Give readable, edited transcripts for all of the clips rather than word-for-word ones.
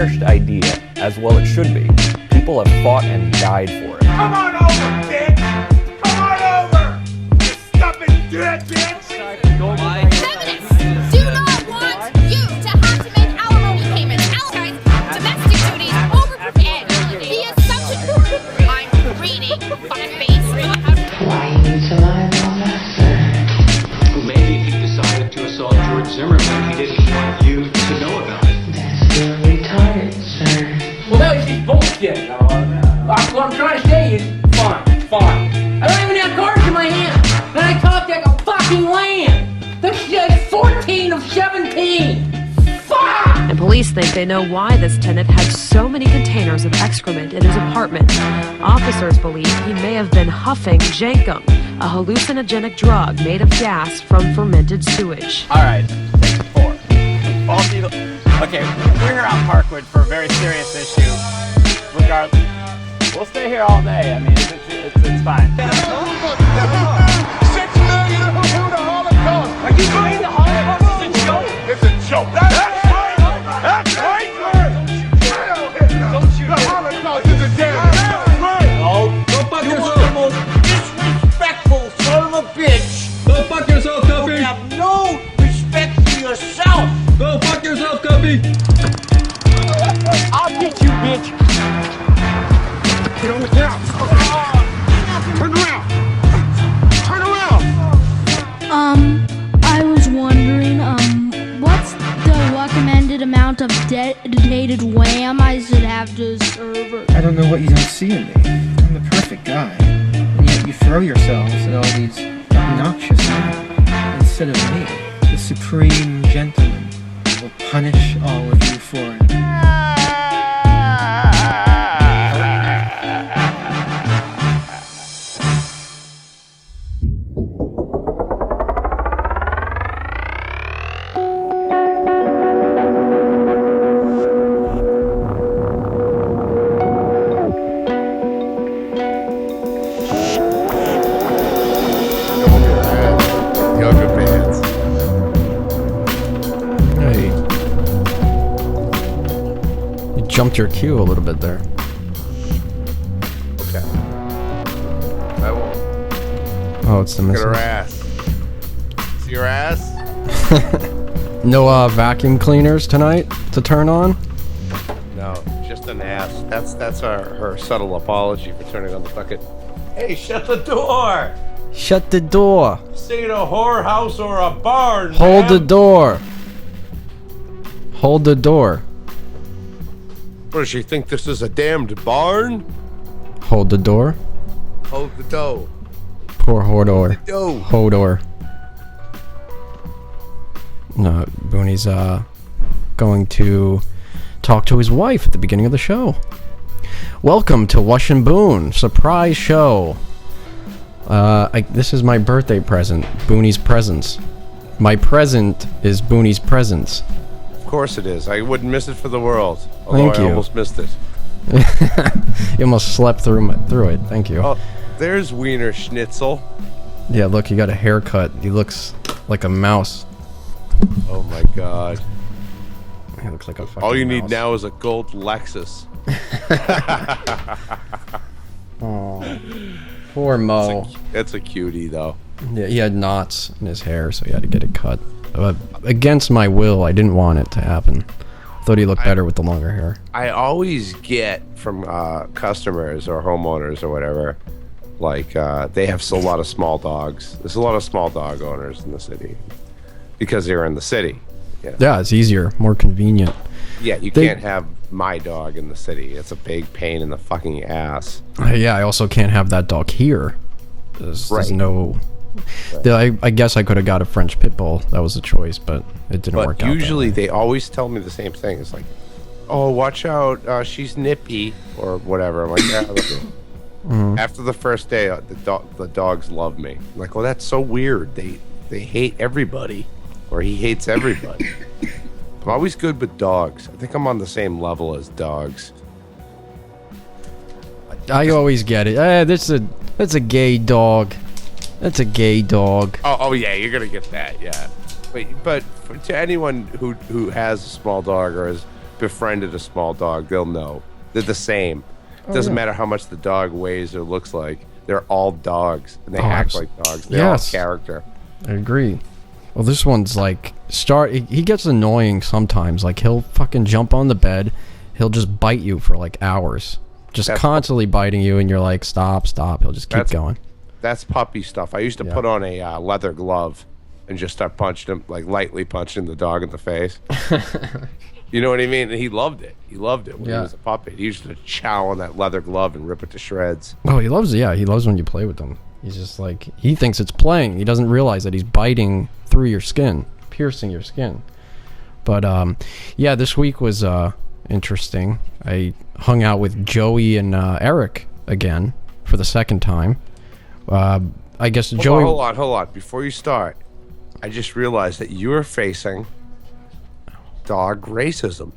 idea, as well it should be. People have fought and died for it. Come on over, bitch! Come on over! You stupid dick, bitch! Feminists do not want you to have to make alimony payments, domestic duties, overprepared. The assumption I'm reading, fuckface. Why you need to lie about that, sir? Maybe he decided to assault George Zimmerman. He didn't want you to know about it. That's still retarded, sir. Well, that was just bullshit. What I'm trying to say is, fine. I don't even have cards in my hand, and I talk like a fucking lamb. This is 14 of 17. Fuck! And police think they know why this tenant had so many containers of excrement in his apartment. Officers believe he may have been huffing jankum, a hallucinogenic drug made of gas from fermented sewage. All right, take 4. All people. Okay, we're here on Parkwood for a very serious issue. Regardless, we'll stay here all day. I mean, it's fine. 6 million who the Holocaust! Are you saying the Holocaust is a joke? It's a joke. That's right! That's right! Don't you? The Holocaust is a damn joke! Oh, go fuck yourself! The most disrespectful son of a bitch! Go fuck yourself, Cuffy! You have no respect for yourself! Go fuck yourself, Cuffy! I'll get you, bitch! Get on the ground! Turn around! Turn around! I was wondering, what's the recommended amount of dedicated wham I should have to a server? I don't know what you don't see in me. I'm the perfect guy. And yet you throw yourselves at all these obnoxious men instead of me, the supreme gentleman who will punish all of you for it. Jumped your cue a little bit there. Okay. I won't. Oh, it's the Look at missile. her ass. See her ass? No vacuum cleaners tonight to turn on? No, just an ass. That's her subtle apology for turning on the bucket. Hey, shut the door! Shut the door. This ain't a whorehouse or a barn, Hold the ma'am. door. Hold the door. What, does she think this is a damned barn? Hold the door. Hold the dough. Poor Hodor. Dough. Hodor. No, Booney's going to talk to his wife at the beginning of the show. Welcome to Wush Boon surprise show. This is my birthday present, Booney's presents. My present is Booney's presents. Of course it is. I wouldn't miss it for the world. Although Thank you. I almost missed it. You almost slept through it. Thank you. Oh, there's Wiener Schnitzel. Yeah, look, he got a haircut. He looks like a mouse. Oh my god. He looks like a fucking All you need mouse. now is a gold Lexus. Oh, poor Mo. That's a cutie though. Yeah, he had knots in his hair, so he had to get it cut. Against my will, I didn't want it to happen. Thought he looked better with the longer hair. I always get from customers or homeowners or whatever, like they have a lot of small dogs. There's a lot of small dog owners in the city because they're in the city. You know? Yeah, it's easier, more convenient. Yeah, you can't have my dog in the city. It's a big pain in the fucking ass. Yeah, I also can't have that dog here. There's no... Right. I guess I could have got a French pit bull. That was a choice, but it didn't work out. But usually they always tell me the same thing. It's like, oh, watch out, she's nippy or whatever. I'm like, yeah. Mm-hmm. After the first day, the dogs love me. I'm like, oh, that's so weird. They hate everybody, or he hates everybody. I'm always good with dogs. I think I'm on the same level as dogs. I always get it. That's a gay dog. That's a gay dog. Oh yeah, you're gonna get that, yeah. But to anyone who has a small dog or befriended a small dog, they'll know. They're the same. It doesn't matter how much the dog weighs or looks like. They're all dogs, and they act like dogs. They're all character. I agree. Well, this one's like he gets annoying sometimes. Like he'll fucking jump on the bed, he'll just bite you for like hours, just constantly biting you, and you're like, stop. He'll just keep going. That's puppy stuff. I used to put on a leather glove and just start punching him, like lightly punching the dog in the face. You know what I mean? And he loved it. He loved it when he was a puppy. He used to chow on that leather glove and rip it to shreds. Oh, he loves it. Yeah, he loves when you play with him. He's just like, he thinks it's playing. He doesn't realize that he's biting through your skin, piercing your skin. But yeah, this week was interesting. I hung out with Joey and Eric again for the second time. I guess Joey... Hold on. Before you start, I just realized that you are facing dog racism.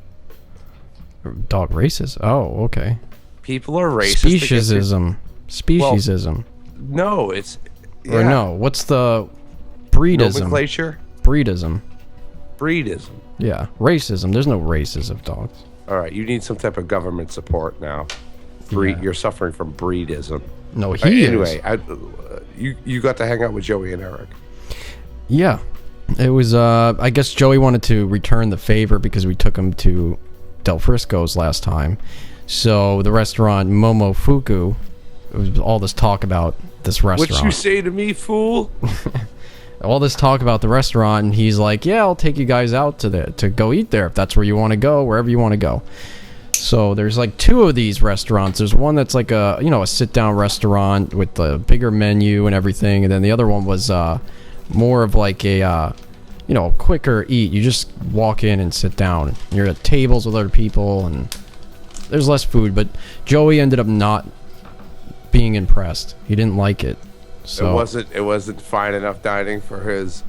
Dog racist? Oh, okay. People are racist. Speciesism. Well, no, it's... Yeah. Or no, what's the... Breedism. Nomenclature? Breedism. Yeah, racism. There's no races of dogs. All right, you need some type of government support now. You're suffering from breedism. No, he is. Anyway, you got to hang out with Joey and Eric. Yeah. It was, I guess Joey wanted to return the favor because we took him to Del Frisco's last time. So the restaurant Momofuku, it was all this talk about this restaurant. What you say to me, fool? All this talk about the restaurant, and he's like, yeah, I'll take you guys out to go eat there if that's where you want to go, wherever you want to go. So there's like two of these restaurants. There's one that's like a sit-down restaurant with the bigger menu and everything, and then the other one was more of like a quicker eat. You just walk in and sit down. You're at tables with other people, and there's less food. But Joey ended up not being impressed. He didn't like it. So it wasn't fine enough dining for his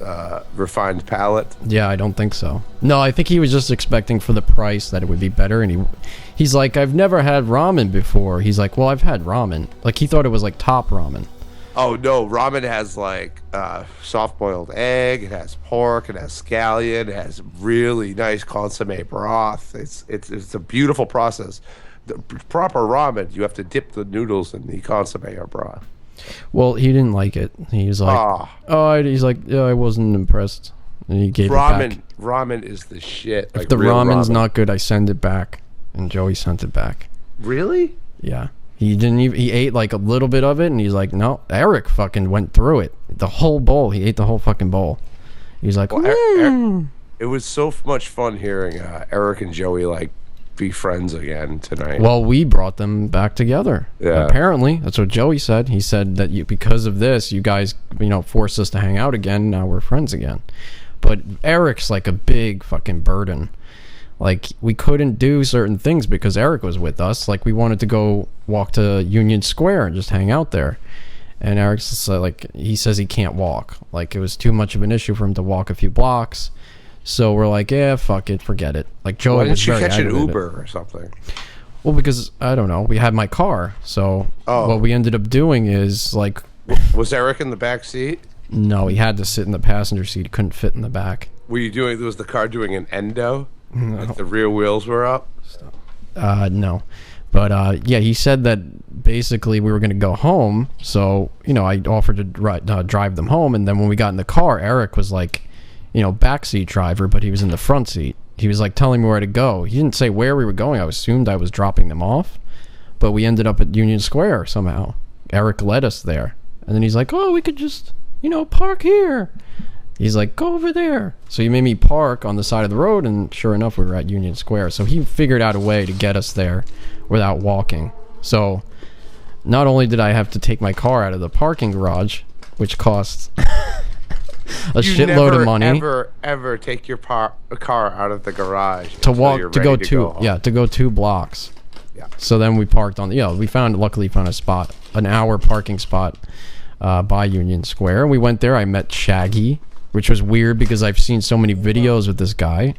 refined palate. Yeah, I don't think so. No, I think he was just expecting for the price that it would be better, and he's like, I've never had ramen before. He's like, well, I've had ramen. Like he thought it was like top ramen. Oh no, ramen has like soft-boiled egg. It has pork. It has scallion. It has really nice consomme broth. It's a beautiful process. The proper ramen, you have to dip the noodles in the consomme or broth. Well, he didn't like it. He was like, he's like, yeah, I wasn't impressed, and he gave it back. Ramen is the shit. If the ramen's not good, I send it back, and Joey sent it back. Really? Yeah. He didn't even. He ate like a little bit of it, and he's like, "No." Eric fucking went through it, the whole bowl. He ate the whole fucking bowl. He's like, it was so much fun hearing Eric and Joey like be friends again tonight. Well, we brought them back together. Yeah. Apparently, that's what Joey said. He said that because of this, you guys, forced us to hang out again. Now we're friends again. But Eric's like a big fucking burden. Like, we couldn't do certain things because Eric was with us. Like, we wanted to go walk to Union Square and just hang out there. And Eric's just like, he says he can't walk. Like, it was too much of an issue for him to walk a few blocks. So we're like, yeah, fuck it, forget it. Like, Joey Why was didn't you very catch an aggravated. Uber or something? Well, because, I don't know, we had my car. So what we ended up doing is, like... Was Eric in the back seat? No, he had to sit in the passenger seat. He couldn't fit in the back. Was the car doing an endo? No. Like the rear wheels were up? No. But, yeah, he said that basically we were going to go home. So, I offered to drive them home. And then when we got in the car, Eric was like, backseat driver, but he was in the front seat. He was like telling me where to go. He didn't say where we were going. I assumed I was dropping them off. But we ended up at Union Square somehow. Eric led us there. And then he's like, oh, we could just, park here. He's like, go over there. So he made me park on the side of the road, and sure enough, we were at Union Square. So he figured out a way to get us there without walking. So not only did I have to take my car out of the parking garage, which costs a shitload of money. Ever take your car out of the garage to go 2 blocks. Yeah. So then we parked on, luckily found a spot, an hour parking spot by Union Square. And we went there. I met Shaggy, which was weird because I've seen so many videos with this guy.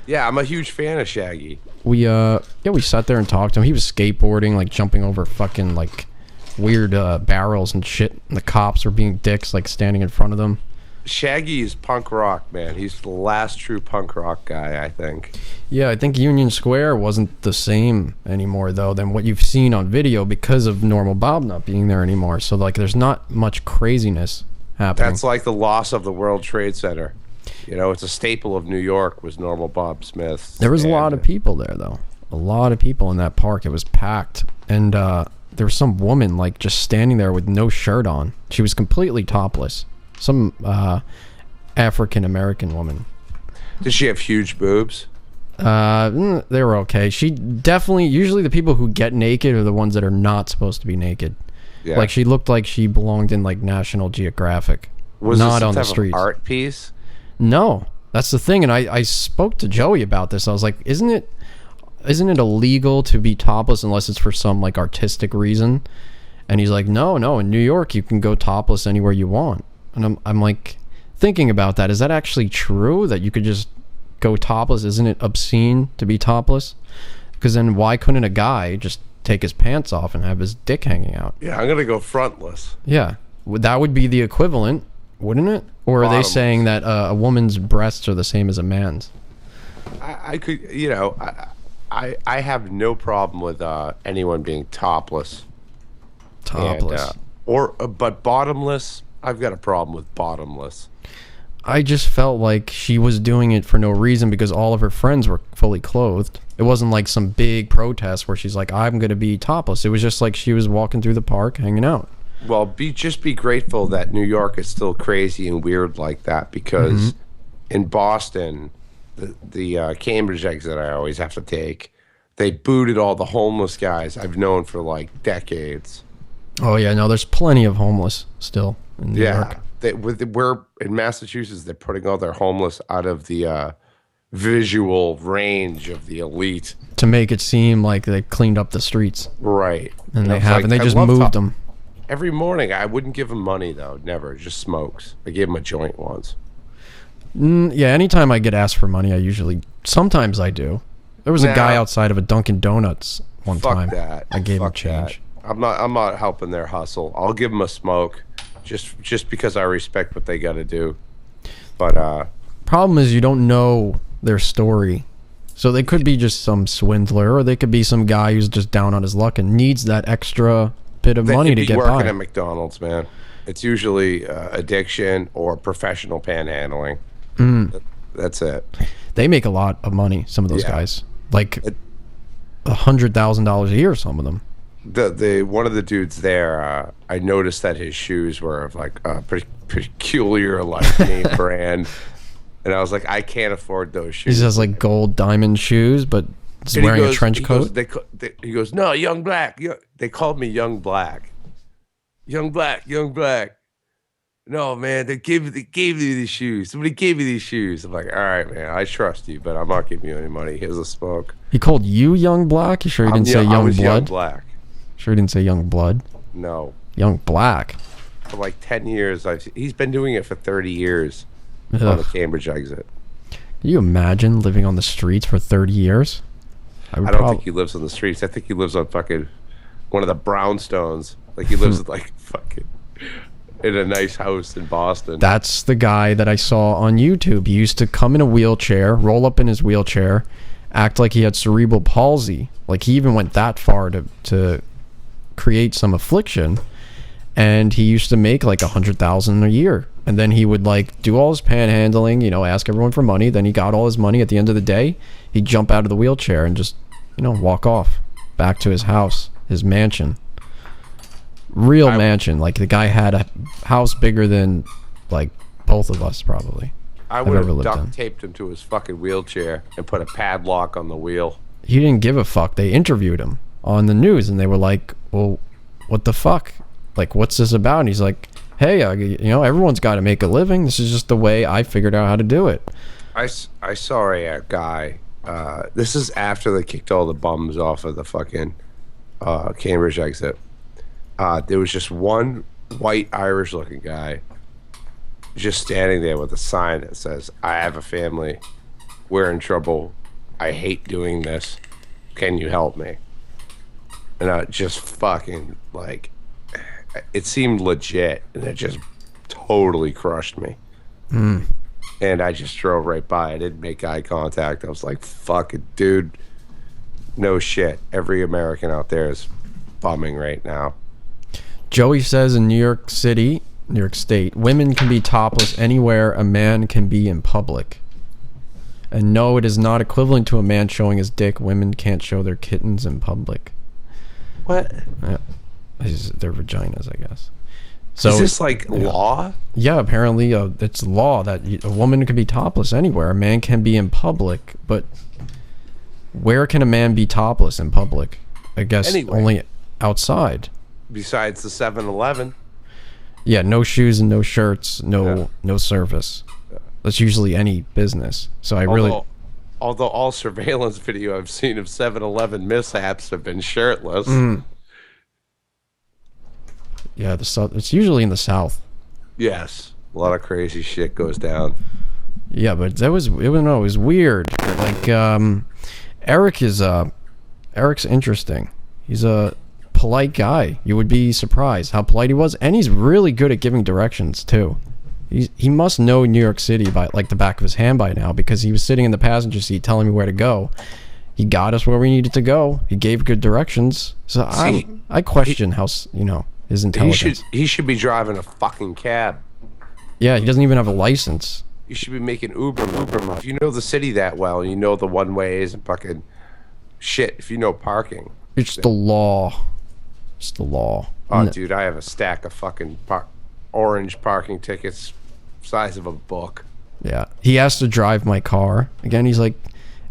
Yeah, I'm a huge fan of Shaggy. We sat there and talked to him. He was skateboarding, like jumping over fucking like weird barrels and shit. And the cops were being dicks, like standing in front of them. Shaggy is punk rock, man. He's the last true punk rock guy, I think. Yeah, I think Union Square wasn't the same anymore, though, than what you've seen on video because of Normal Bob not being there anymore. So, like, there's not much craziness happening. That's like the loss of the World Trade Center. You know, it's a staple of New York was Normal Bob Smith. There was a lot of people there, though. A lot of people in that park. It was packed. And there was some woman, like, just standing there with no shirt on. She was completely topless. Some African-American woman. Did she have huge boobs? They were okay. She definitely... Usually the people who get naked are the ones that are not supposed to be naked. Yeah. Like, she looked like she belonged in, like, National Geographic. Was not this on the some type streets. of art piece? No. That's the thing. And I spoke to Joey about this. I was like, isn't it illegal to be topless unless it's for some, like, artistic reason? And he's like, no. In New York, you can go topless anywhere you want. And I'm like, thinking about that. Is that actually true? That you could just go topless? Isn't it obscene to be topless? Because then why couldn't a guy just take his pants off and have his dick hanging out? Yeah, I'm going to go frontless. Yeah. That would be the equivalent, wouldn't it? Or are they saying that a woman's breasts are the same as a man's? I could, you know, I have no problem with anyone being topless. Topless. And, but bottomless, I've got a problem with bottomless. I just felt like she was doing it for no reason because all of her friends were fully clothed. It wasn't like some big protest where she's like, I'm going to be topless. It was just like she was walking through the park hanging out. Well, just be grateful that New York is still crazy and weird like that because in Boston, the Cambridge exit I always have to take, they booted all the homeless guys I've known for like decades. Oh, yeah. No, there's plenty of homeless still in New York. We're in Massachusetts, they're putting all their homeless out of the visual range of the elite. To make it seem like they cleaned up the streets. Right. And they haven't. They just moved them. Every morning, I wouldn't give him money, though. Never. Just smokes. I gave him a joint once. Yeah, anytime I get asked for money, sometimes I do. There was a guy outside of a Dunkin' Donuts one time. Fuck that. I gave him change. I'm not helping their hustle. I'll give them a smoke just because I respect what they got to do. But problem is you don't know their story. So they could be just some swindler, or they could be some guy who's just down on his luck and needs that extra bit of money to get by. Working at McDonald's, man. It's usually addiction or professional panhandling. That's it. They make a lot of money, some of those guys. Like $100,000 a year, some of them. One of the dudes there, I noticed that his shoes were of like a pretty peculiar like name brand, and I was like, I can't afford those shoes. He has like gold diamond shoes, but he's wearing a trench coat. He goes, no, Young Black. They called me Young Black. Young Black. No, man, they gave me these shoes. Somebody gave me these shoes. I'm like, all right, man, I trust you, but I'm not giving you any money. Here's a smoke. He called you Young Black? You sure he didn't say Young Blood? Young Black. Sure he didn't say Young Blood? No. Young Black. For like 10 years. He's been doing it for 30 years on the Cambridge exit. Can you imagine living on the streets for 30 years? I don't think he lives on the streets. I think he lives on fucking one of the brownstones. Like he lives like fucking in a nice house in Boston. That's the guy that I saw on YouTube. He used to come in a wheelchair, roll up in his wheelchair, act like he had cerebral palsy. Like he even went that far to create some affliction. And he used to make like $100,000 a year. And then he would like do all his panhandling, ask everyone for money. Then he got all his money. At the end of the day, he'd jump out of the wheelchair and just, walk off back to his house, his mansion. Real mansion. Like the guy had a house bigger than like both of us probably. I would have duct taped him to his fucking wheelchair and put a padlock on the wheel. He didn't give a fuck. They interviewed him on the news and they were like, well, what the fuck? Like, what's this about? And he's like, hey, everyone's got to make a living. This is just the way I figured out how to do it. I saw a guy. This is after they kicked all the bums off of the fucking Cambridge exit. There was just one white Irish-looking guy just standing there with a sign that says, I have a family. We're in trouble. I hate doing this. Can you help me? And I just fucking, like, it seemed legit, and it just totally crushed me. And I just drove right by. I didn't make eye contact. I was like, fuck it, dude. No shit. Every American out there is bumming right now. Joey says in New York City, New York State, women can be topless anywhere a man can be in public. And no, it is not equivalent to a man showing his dick. Women can't show their kittens in public. What? Yeah. Their vaginas, I guess. So is this like law? Yeah, apparently it's law that a woman can be topless anywhere. A man can be in public, but where can a man be topless in public? I guess Anyway. only outside. Besides the 7-Eleven. Yeah, no shoes and no shirts, no service. That's usually any business. So Although all surveillance video I've seen of 7-Eleven mishaps have been shirtless. Yeah, the south. It's usually in the south. Yes, a lot of crazy shit goes down. Yeah, but it was weird. Like Eric's interesting. He's a polite guy. You would be surprised how polite he was, and he's really good at giving directions too. He must know New York City by like the back of his hand by now, because he was sitting in the passenger seat telling me where to go. He got us where we needed to go. He gave good directions. So I question how his intelligence. He should be driving a fucking cab. Yeah, he doesn't even have a license. You should be making Uber. If you know the city that well, you know the one ways and fucking shit. If you know parking, It's the law. It's the law. Oh, dude, I have a stack of fucking orange parking tickets, size of a book. Yeah, he has to drive my car again. He's like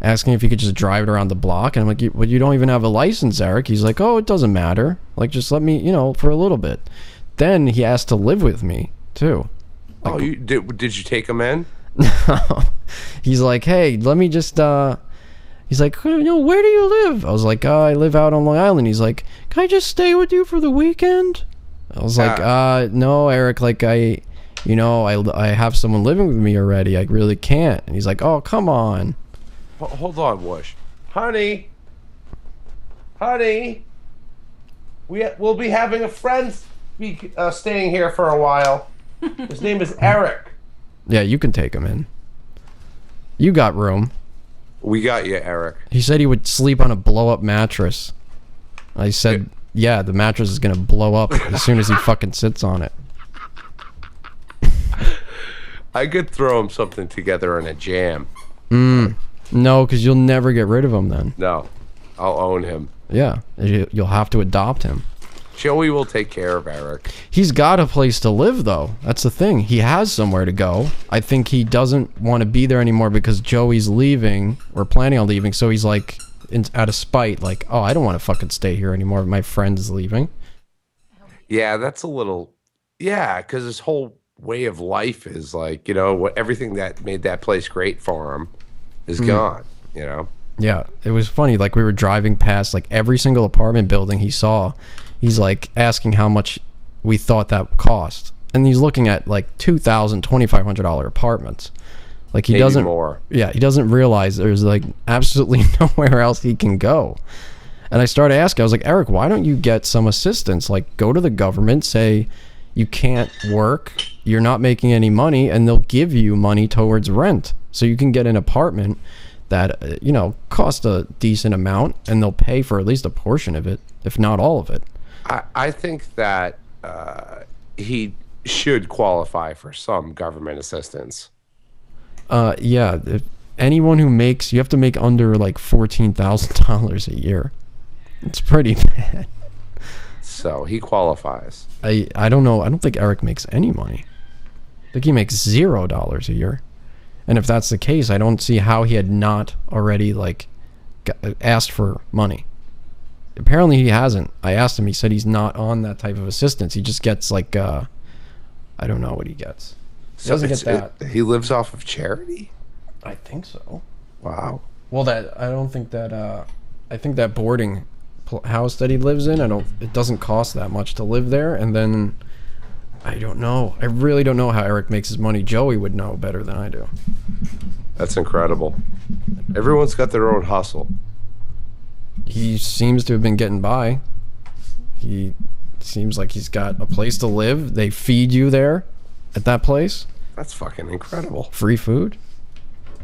asking if he could just drive it around the block, and I'm like, "Well, you don't even have a license, Eric." He's like, "Oh, it doesn't matter. Like, just let me, for a little bit." Then he has to live with me too. Like, you did you take him in? No. He's like, "Hey, let me just." He's like, where do you live? I was like, I live out on Long Island. He's like, can I just stay with you for the weekend? I was like, no, Eric, like I have someone living with me already. I really can't. And he's like, oh, come on. Hold on, Wush. Honey, we'll be having a friend staying here for a while. His name is Eric. Yeah, you can take him in. You got room. We got you, Eric. He said he would sleep on a blow-up mattress. I said, yeah, the mattress is going to blow up as soon as he fucking sits on it. I could throw him something together in a jam. No, because you'll never get rid of him then. No, I'll own him. Yeah, you'll have to adopt him. Joey will take care of Eric. He's got a place to live, though. That's the thing. He has somewhere to go. I think he doesn't want to be there anymore because Joey's leaving, or planning on leaving. So he's like, out of spite, like, oh, I don't want to fucking stay here anymore. My friend is leaving. Yeah, that's a little... Yeah, because his whole way of life is like, everything that made that place great for him is gone, Yeah, it was funny. Like, we were driving past, like, every single apartment building he saw. He's like asking how much we thought that cost, and he's looking at like $2,000, $2,500 apartments. Like he doesn't. More. Yeah, he doesn't realize there's like absolutely nowhere else he can go. And I started asking. I was like, Eric, why don't you get some assistance? Like, go to the government, say you can't work, you're not making any money, and they'll give you money towards rent, so you can get an apartment that cost a decent amount, and they'll pay for at least a portion of it, if not all of it. I think that he should qualify for some government assistance. Yeah, anyone who makes, you have to make under like $14,000 a year. It's pretty bad. So he qualifies. I don't know. I don't think Eric makes any money. I think he makes $0 a year. And if that's the case, I don't see how he had not already like asked for money. Apparently he hasn't. I asked him. He said he's not on that type of assistance. He just gets like I don't know what he gets. He doesn't get that. He lives off of charity? I think so. Wow. Well, I don't think that. I think that boarding house that he lives in, it doesn't cost that much to live there. And then I don't know. I really don't know how Eric makes his money. Joey would know better than I do. That's incredible. Everyone's got their own hustle. He seems to have been getting by. He seems like he's got a place to live. They feed you there at that place. That's fucking incredible. Free food?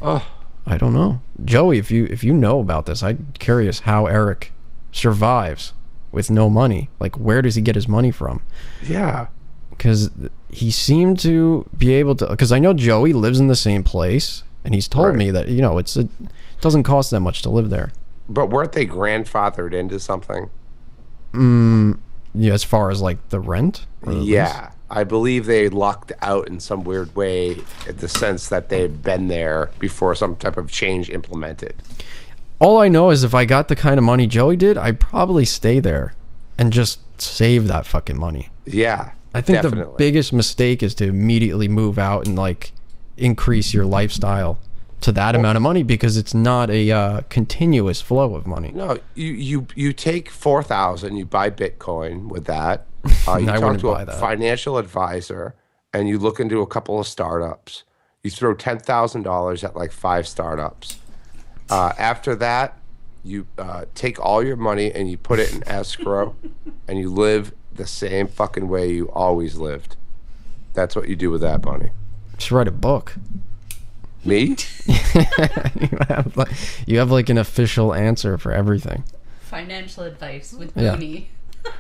Oh, I don't know. Joey, if you know about this, I'm curious how Eric survives with no money. Like, where does he get his money from? yeah. Because he seemed to be able to, because I know Joey lives in the same place, and he's told me that, you know, it doesn't cost that much to live there. But weren't they grandfathered into something? Yeah, as far as like the rent? Or the lease? Yeah. I believe they lucked out in some weird way in the sense that they'd been there before some type of change implemented. All I know is if I got the kind of money Joey did, I'd probably stay there and just save that fucking money. Yeah. I think definitely. the biggest mistake is to immediately move out and like increase your lifestyle to that amount of money, because it's not a continuous flow of money. No, you take 4,000, you buy Bitcoin with that. You I talk wouldn't to buy a that. financial advisor, and you look into a couple of startups. You throw $10,000 at like 5 startups. After that, you take all your money and you put it in escrow, and you live the same fucking way you always lived. That's what you do with that money. Just write a book. Me? You have like an official answer for everything. Financial advice with Yeah. Booney.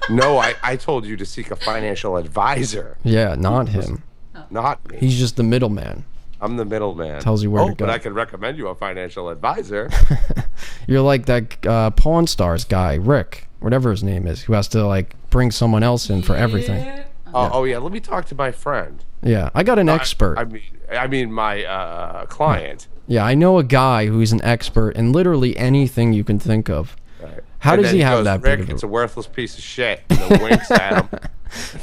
No, I told you to seek a financial advisor. Yeah, not him. Not me. He's just the middleman. I'm the middleman. Tells you where to go. But I can recommend you a financial advisor. You're like that Pawn Stars guy, Rick, whatever his name is, who has to like bring someone else in for everything. Oh yeah, let me talk to my friend. Yeah, I got an expert. I mean my client. Yeah, I know a guy who's an expert in literally anything you can think of. Right. How And does then he have goes, that Rick, big of it's a a worthless piece of shit. And then winks at him.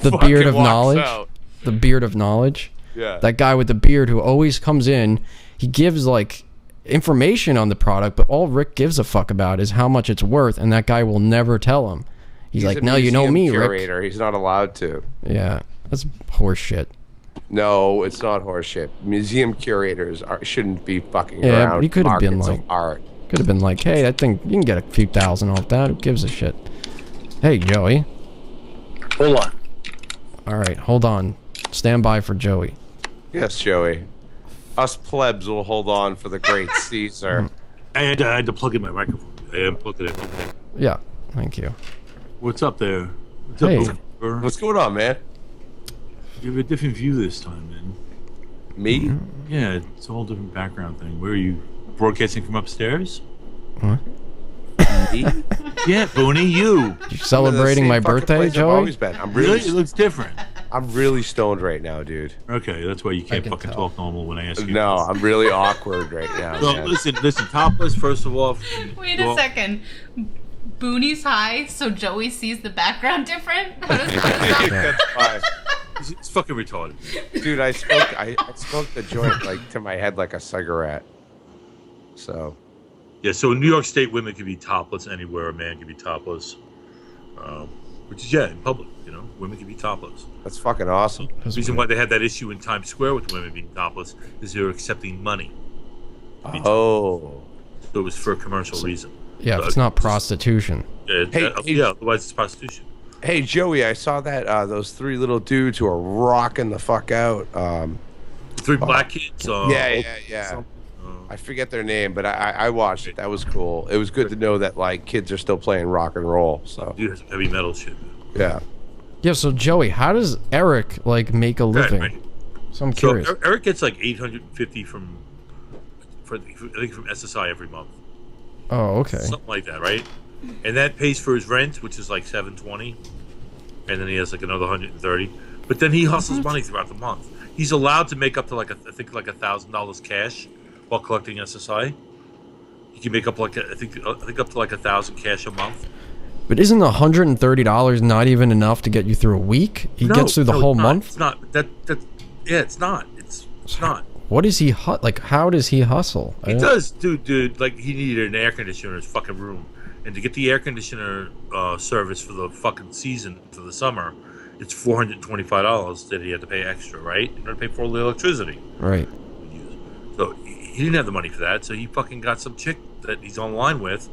the Fucking beard of walks knowledge? out. The beard of knowledge? Yeah. That guy with the beard who always comes in, he gives like information on the product, but all Rick gives a fuck about is how much it's worth, and that guy will never tell him. He's like, a no, you know museum me, Rick. curator. He's not allowed to. Yeah, that's horse shit. No, it's not horseshit. Museum curators shouldn't be fucking Yeah, around. he could have been markets like, of art. could have been like, hey, I think you can get a few thousand off that. Who gives a shit? Hey, Joey. Hold on. All right, hold on. Stand by for Joey. Yes, Joey. Us plebs will hold on for the great Caesar. I had to plug in my microphone. I am plugging it. Yeah, thank you. What's up there? What's Hey. up, Boomer? What's going on, man? You have a different view this time, man. Me? Yeah, it's a whole different background thing. Where are you broadcasting from upstairs? What? Me? Yeah, Booney, you. You celebrating my birthday, I've always Joey? been. I'm Really? really, It looks different. I'm really stoned right now, dude. Okay, that's why you can't can fucking tell. talk normal when I ask you. No, I'm really awkward right now. So man. listen, topless, first of all. Wait a second. Booney's high, so Joey sees the background different? How does that That's fine. It's fucking retarded. Dude, I smoked the joint like to my head like a cigarette. So Yeah, so in New York State, women can be topless anywhere. A man can be topless. Which is, yeah, in public, you know, women can be topless. that's fucking awesome. The reason why they had that issue in Times Square with women being topless is they were accepting money. Oh. So it was for a commercial reason. Yeah, So it's not prostitution. Hey, yeah, otherwise it's prostitution. Hey Joey, I saw that those 3 little dudes who are rocking the fuck out. 3 black kids. Yeah. I forget their name, but I watched it. That was cool. It was good to know that like kids are still playing rock and roll. So Dude, heavy metal shit. yeah. Yeah, so Joey, how does Eric like make a living? Right. So I'm So curious. Eric gets like $850 from SSI every month. Oh, okay. Something like that, right? And that pays for his rent, which is like $720, and then he has like another $130. But then he hustles money throughout the month. He's allowed to make up to like I think like $1,000 cash while collecting SSI. He can make up like I think up to like 1,000 cash a month. But isn't $130 not even enough to get you through a week? He gets through the whole it's not. month? It's not. Yeah, it's not. It's not. What is he like? How does he hustle? He does, dude. Like he needed an air conditioner in his fucking room, and to get the air conditioner service for the fucking season for the summer, it's $425 that he had to pay extra, right? In order to pay for all the electricity. Right. So he didn't have the money for that, so he fucking got some chick that he's online with,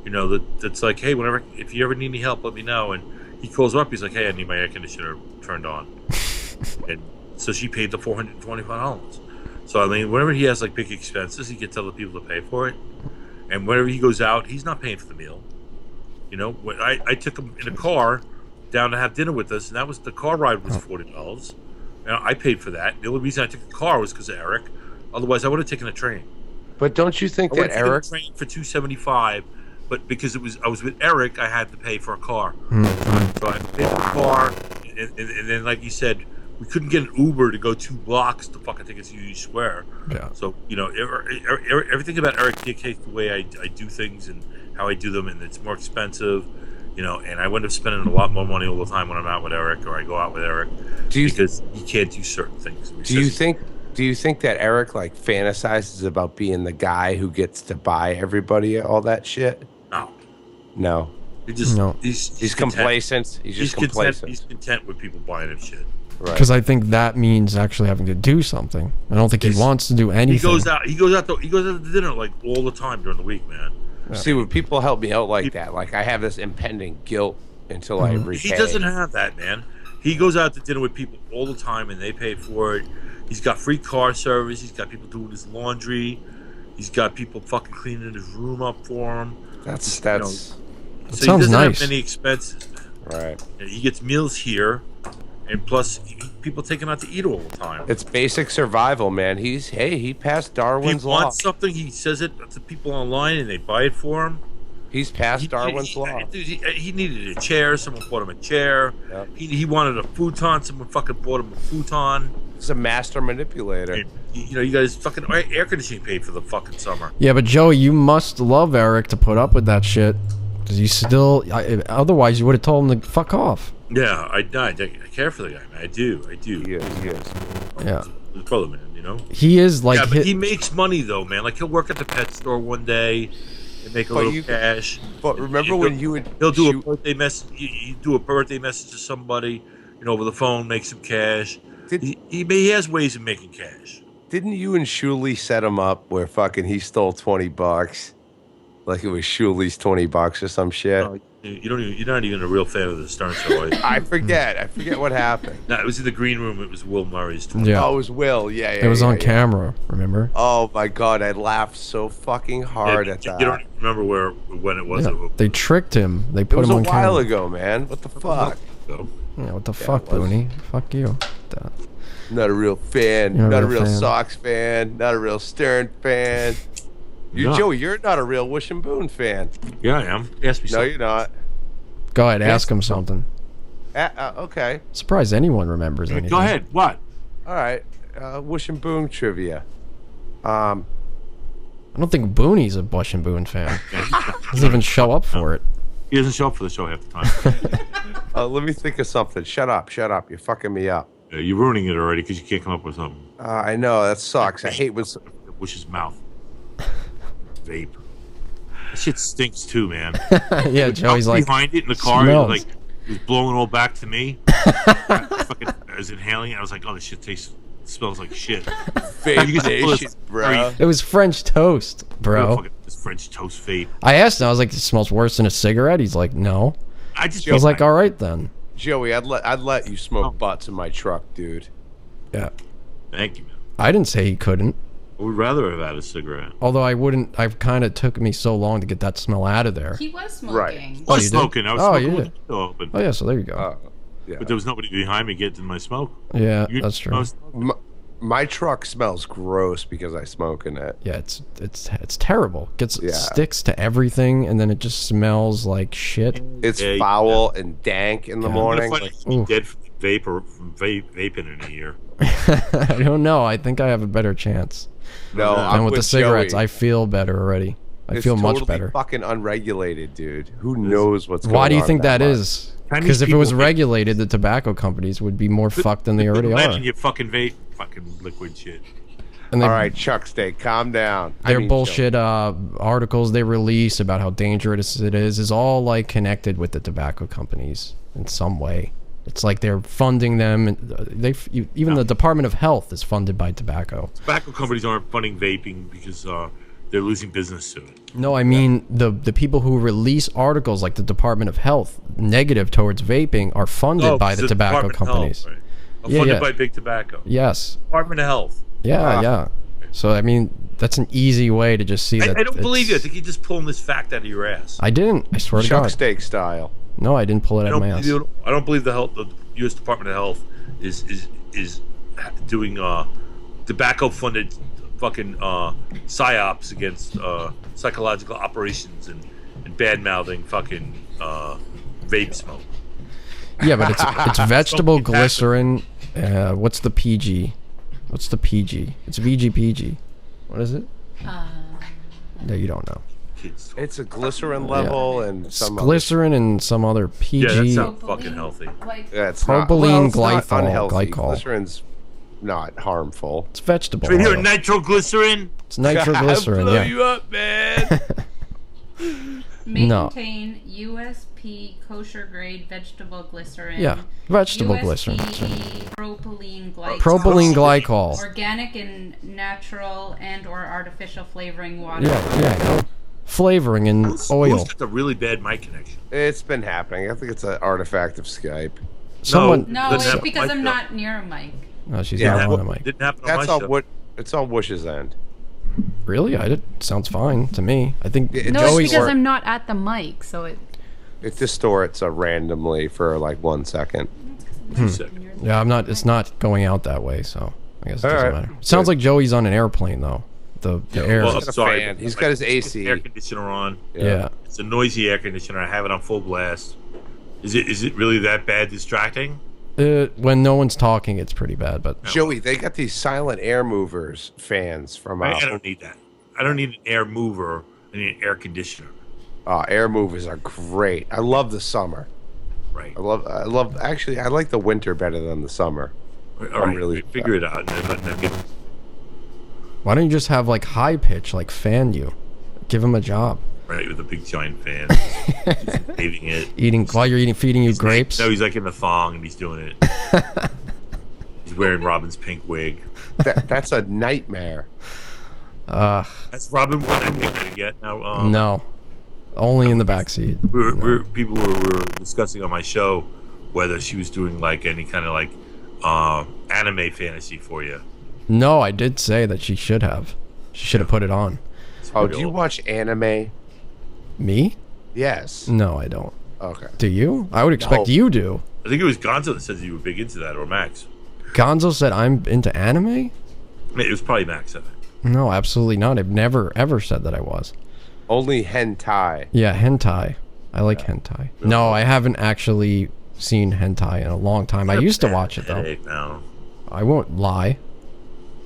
you know, that's like, hey, whenever if you ever need any help, let me know. And he calls her up. He's like, hey, I need my air conditioner turned on. And So she paid the $425. So I mean, whenever he has like big expenses, he gets other people to pay for it. And whenever he goes out, he's not paying for the meal. You know, when I took him in a car down to have dinner with us, and that was the car ride was $40. And I paid for that. The only reason I took the car was because of Eric. Otherwise, I would have taken a train. But don't you think that Eric train for $275? But because I was with Eric, I had to pay for a car. So I paid for a car, and then like you said, we couldn't get an Uber to go 2 blocks to fucking take us to Union Square. Yeah. So you know, everything about Eric dictates the way I do things and how I do them, and it's more expensive. You know, and I wind up spending a lot more money all the time when I'm out with Eric or I go out with Eric because he can't do certain things. Do you think that Eric like fantasizes about being the guy who gets to buy everybody all that shit? No. He's complacent. He's just complacent. He's content with people buying him shit. Because I think that means actually having to do something. I don't think he wants to do anything. He goes out to dinner like all the time during the week, man. Yeah. See, when people help me out like that, like I have this impending guilt until I repay. He doesn't have that, man. He goes out to dinner with people all the time, and they pay for it. He's got free car service. He's got people doing his laundry. He's got people fucking cleaning his room up for him. That's so sounds he doesn't nice. have any expenses. Right. And he gets meals here, and plus people take him out to eat all the time. It's basic survival, man. He passed Darwin's law. He wants something, he says it to people online, and they buy it for him. He's passed Darwin's law. He needed a chair. Someone bought him a chair. Yep. He wanted a futon. Someone fucking bought him a futon. He's a master manipulator. And, you know, you guys fucking air conditioning paid for the fucking summer. Yeah, but Joey, you must love Eric to put up with that shit. Because you still... otherwise, you would have told him to fuck off. Yeah, I care for the guy, man. I do. He is. Yeah. His brother, man, you know? He is like... Yeah, but he makes money, though, man. Like, he'll work at the pet store one day and make a little cash. But remember when you would... He'll do a birthday message. You do a birthday message to somebody, you know, over the phone, make some cash. He has ways of making cash. Didn't you and Shuley set him up where fucking he stole $20? Like it was Shuley's $20 or some shit? No, you're not even a real fan of the Stern Show. I forget what happened. No, it was in the green room. It was Will Murray's 20. Yeah. Oh, it was Will. Yeah. It was on camera, remember? Oh my god, I laughed so fucking hard at that. You don't remember when it was? Yeah, they tricked him. They put him on camera. It was a while ago, man. What the fuck? Yeah, what the fuck, Booney? Fuck you. Not a real fan. You're Not a real Sox fan. Not a real Stern fan. Joey, you're not a real Wush Boon fan. Yeah, I am. Ask me something. No, you're not. Go ahead, ask him something. Okay. Surprised anyone remembers anything. Go ahead. What? All right. Wush Boon trivia. I don't think Booney's a Wush Boon fan. Doesn't even show up for it. He doesn't show up for the show half the time. Let me think of something. Shut up. You're fucking me up. You're ruining it already because you can't come up with something. I know. That sucks. I hate when... Wush's mouth. Vape. That shit stinks too, man. Yeah, Joey's like behind it in the car, smells. like he was blowing it all back to me. I was inhaling it. I was like, "Oh, this shit smells like shit." Vape, bro. It was French toast, bro. This French toast vape. I asked him. I was like, "It smells worse than a cigarette." He's like, "No." I was like, "All right then." Joey, I'd let you smoke butts in my truck, dude. Yeah. Thank you, man. I didn't say he couldn't. I would rather have had a cigarette. Although I wouldn't. I've kind of took me so long to get that smell out of there. He was smoking. Right. I was smoking. I was smoking with the window open. Oh yeah, so there you go. Yeah. But there was nobody behind me getting my smoke. Yeah, that's true. My truck smells gross because I smoke in it. Yeah, it's terrible. Sticks to everything, and then it just smells like shit. It's foul and dank in the morning. Like, dead from vaping in a year. I don't know. I think I have a better chance. No, and with the cigarettes, Joey. I feel better already. I feel much totally better. Fucking unregulated, dude. Who knows what's going on? Why do you think that much? is? Because if it was regulated, the tobacco companies would be more fucked than they already Imagine are. you fucking vape fucking liquid shit. And all right, Chuck, calm down. Their bullshit articles they release about how dangerous it is all like connected with the tobacco companies in some way. It's like they're funding them. And even the Department of Health is funded by tobacco. Tobacco companies aren't funding vaping because they're losing business to it. No, I mean the people who release articles like the Department of Health negative towards vaping are funded by the tobacco companies. Funded by Big Tobacco. Yes. Department of Health. Yeah. So I mean, that's an easy way to just see that. I don't believe you. I think you're just pulling this fact out of your ass. I didn't. I swear to Chuck God. steak style. No, I didn't pull it out of my ass. I don't believe the U.S. Department of Health is doing tobacco-funded fucking psyops against psychological operations and bad-mouthing fucking vape smoke. Yeah, but it's vegetable glycerin. What's the PG? What's the PG? It's VGPG. What is it? No, you don't know. It's a glycerin level and It's some glycerin and some other PG. Yeah, that's not fucking healthy. Yeah, it's propylene it's not glycol. unhealthy. Glycol. Glycerin's not harmful. It's vegetable. Right here, oil. nitroglycerin. It's nitroglycerin. blow Yeah. you up, man. No. Maintain USP kosher grade vegetable glycerin. Yeah, vegetable USP glycerin. Propylene glycol. Propylene glycol. Organic and natural and or artificial flavoring water. Yeah. Flavoring and oil. Who's got a really bad mic connection? It's been happening. I think it's an artifact of Skype. Someone. No, Doesn't it's happen because on my I'm show. not near a mic. No, she's Yeah, not on a mic. Didn't happen on That's my all. show. It's on Wush's end. Really? Sounds fine to me. I think No, it's Joey's. because I'm not at the mic, so it. It distorts randomly for like 1 second. Yeah, I'm not. It's not going out that way, so I guess it doesn't Alright. matter. It sounds like Joey's on an airplane though. The air. Well, He's I'm got a sorry. fan. He's but got his I AC. Air conditioner on. Yeah. It's a noisy air conditioner. I have it on full blast. Is it really that bad distracting? When no one's talking, it's pretty bad. But Joey, they got these silent air movers fans from. I don't need that. I don't need an air mover. I need an air conditioner. Air movers are great. I love the summer. Right. I love. Actually, I like the winter better than the summer. All right. really- figure it out. And then get, why don't you just have like high pitch, like fan you, give him a job. right with a big giant fan. Just eating it. Eating while you're eating, feeding you grapes. No, he's like in the thong and he's doing it. He's wearing Robin's pink wig. That's a nightmare. That's Robin won that pink wig yet? Now, No, only in the backseat. People were discussing on my show whether she was doing like any kind of like anime fantasy for you. No, I did say that she should have. She should have put it on. Oh, do you watch anime? Me? Yes. No, I don't. Okay. Do you? I would expect No. you do. I think it was Gonzo that said you were big into that, or Max. Gonzo said I'm into anime? I mean, it was probably Max, I think. No, absolutely not. I've never ever said that I was. Only hentai. Yeah, hentai. I like hentai. No, I haven't actually seen hentai in a long time. I used to watch it though. Headache now. I won't lie.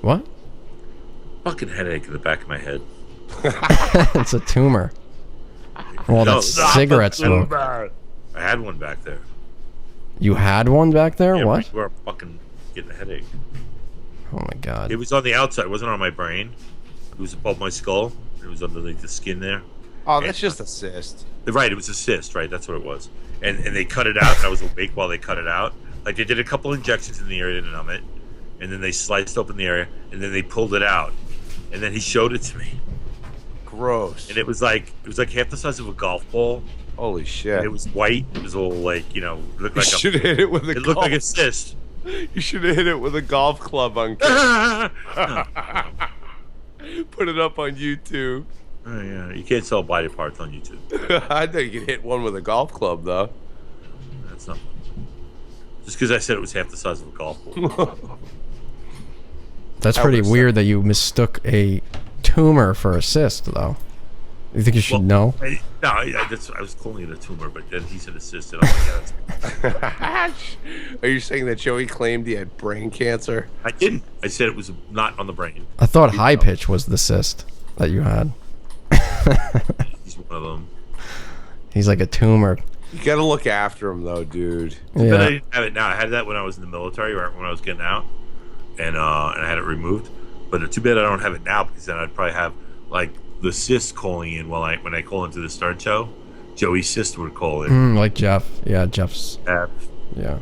What? Fucking headache in the back of my head. It's a tumor. Well, No, that's not cigarette the tumor. smoke. I had one back there. You had one back there? Yeah, What? right where I'm fucking getting a headache. Oh my god. It was on the outside. It wasn't on my brain. It was above my skull. It was underneath the skin there. Oh, that's just a cyst. Right, it was a cyst, right? That's what it was. And they cut it out, and I was awake while they cut it out. Like, they did a couple injections in the area to numb it, and then they sliced open the area, and then they pulled it out. And then he showed it to me. Gross. And it was like half the size of a golf ball. Holy shit. It was white. It was all like, looked You like should have hit it with a It looked like a golf- cyst. You should have hit it with a golf club, Uncle. Put it up on YouTube. Oh, yeah. You can't sell body parts on YouTube. I think you could hit one with a golf club, though. That's not. Just because I said it was half the size of a golf ball. That's pretty weird that you mistook a tumor for a cyst, though. You think you should know? I was calling it a tumor, but then he said a cyst, and I was like, yeah, Are you saying that Joey claimed he had brain cancer? I didn't. I said it was not on the brain. I thought high pitch was the cyst that you had. He's one of them. He's like a tumor. You gotta look after him, though, dude. But I Yeah. didn't have it now. I had that when I was in the military, right when I was getting out, and I had it removed. But too bad I don't have it now, because then I'd probably have like the cyst calling in when I call into the Stern Show. Joey's cyst would call in. Like Jeff. Yeah, Jeff's. F. Yeah.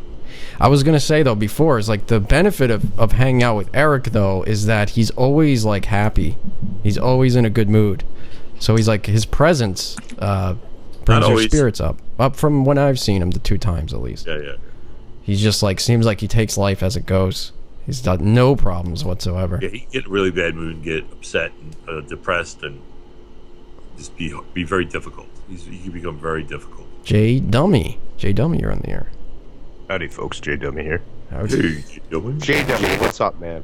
I was gonna say though before is like the benefit of hanging out with Eric though is that he's always like happy. He's always in a good mood. So he's like his presence brings your always. spirits up. Up from when I've seen him the 2 times at least. Yeah, yeah. He's just like, seems like he takes life as it goes. He's got no problems whatsoever. Yeah, he can get in a really bad mood and get upset and depressed and just be very difficult. He can become very difficult. J Dummy, you're on the air. Howdy, folks. J Dummy here. Hey, J Dummy. J Dummy, what's up, man?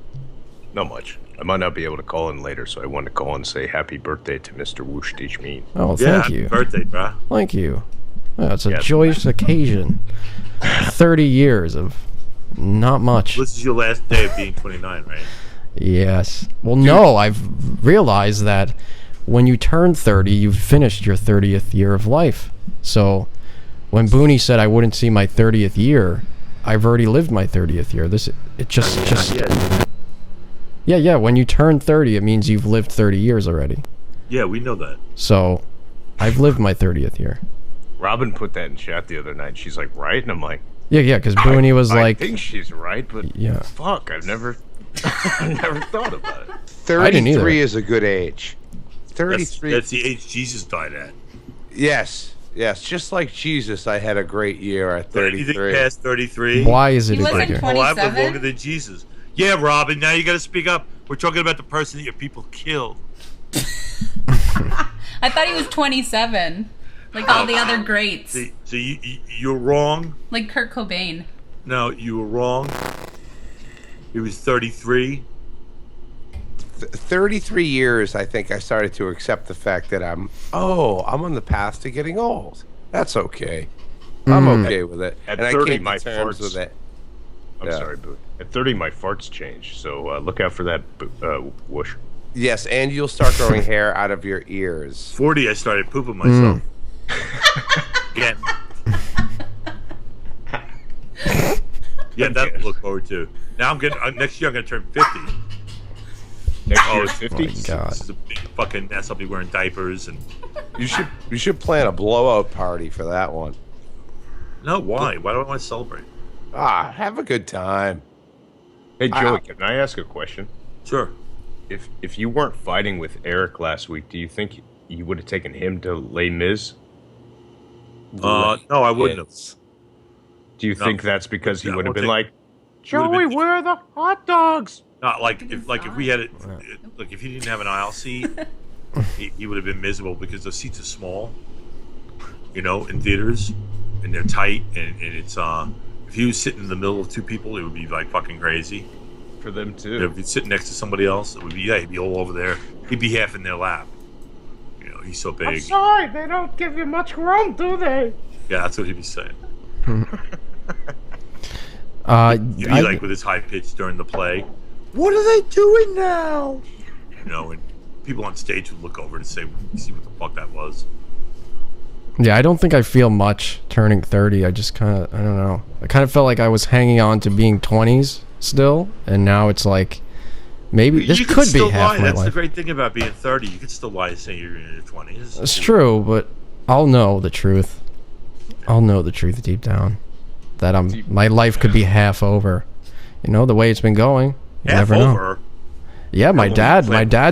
Not much. I might not be able to call in later, so I wanted to call and say happy birthday to Mr. Wush Boon. Oh, Yeah, thank you. happy birthday, bro. Thank you. Oh, it's a Yes. joyous occasion. 30 years of not much. This is your last day of being 29, right? Yes. Well, no, I've realized that when you turn 30, you've finished your 30th year of life. So when Booney said I wouldn't see my 30th year, I've already lived my 30th year. Yeah, when you turn 30, it means you've lived 30 years already. Yeah, we know that. So I've lived my 30th year. Robin put that in chat the other night. She's like, right? And I'm like, Yeah, because Booney was I like... think she's right, but Yeah. fuck, I've never thought about it. 33 is a good age. 33. That's the age Jesus died at. Yes, just like Jesus, I had a great year at But anything 33. past 33? Why is it He a good wasn't year? 20. Well, I've lived 27? longer than Jesus. Yeah, Robin, now you got to speak up. We're talking about the person that your people killed. I thought he was 27, like all the other greats, So you're wrong. like Kurt Cobain. No, you were wrong. He was 33. 33 years, I think I started to accept the fact that I'm on the path to getting old. That's okay. I'm okay with it. At and 30, I came my to terms farts- with it. I'm Yeah. sorry, Boo. At 30, my farts change, so look out for that, Whoosh. Yes, and you'll start growing hair out of your ears. 40, I started pooping myself. Again. Yeah, that to look forward to. Now I'm getting next year. I'm gonna turn 50. Next year is 50? Oh my God. This is a big fucking mess. I'll be wearing diapers and. You should plan a blowout party for that one. No, why? Why do I want to celebrate? Have a good time. Hey, Joey, can I ask a question? Sure. If you weren't fighting with Eric last week, do you think you would have taken him to Les Mis? No, I wouldn't have. Do you think that's because he Yeah, would have I been won't like, Joey, where are the hot dogs? Not like if we had it. Like if he didn't have an aisle seat, he would have been miserable because the seats are small. You know, in theaters, and they're tight, and it's if he was sitting in the middle of two people, it would be like fucking crazy. For them too. If he's sitting next to somebody else, it would be he'd be all over there. He'd be half in their lap. You know, he's so big. sorry, they don't give you much room, do they? Yeah, that's what he'd be saying. He'd be like with his high pitch during the play. What are they doing now? You know, and people on stage would look over and say, "See what the fuck that was." Yeah, I don't think I feel much turning 30. I just kind of, I don't know. I kind of felt like I was hanging on to being 20s still, and now it's like, maybe this You could be still half lie. my That's the life. great thing about being 30. You can still lie saying you're in your 20s. It's true, but I'll know the truth. I'll know the truth deep down. That my life could be half over. You know, the way it's been going. You Half never know. over. Yeah, my No, dad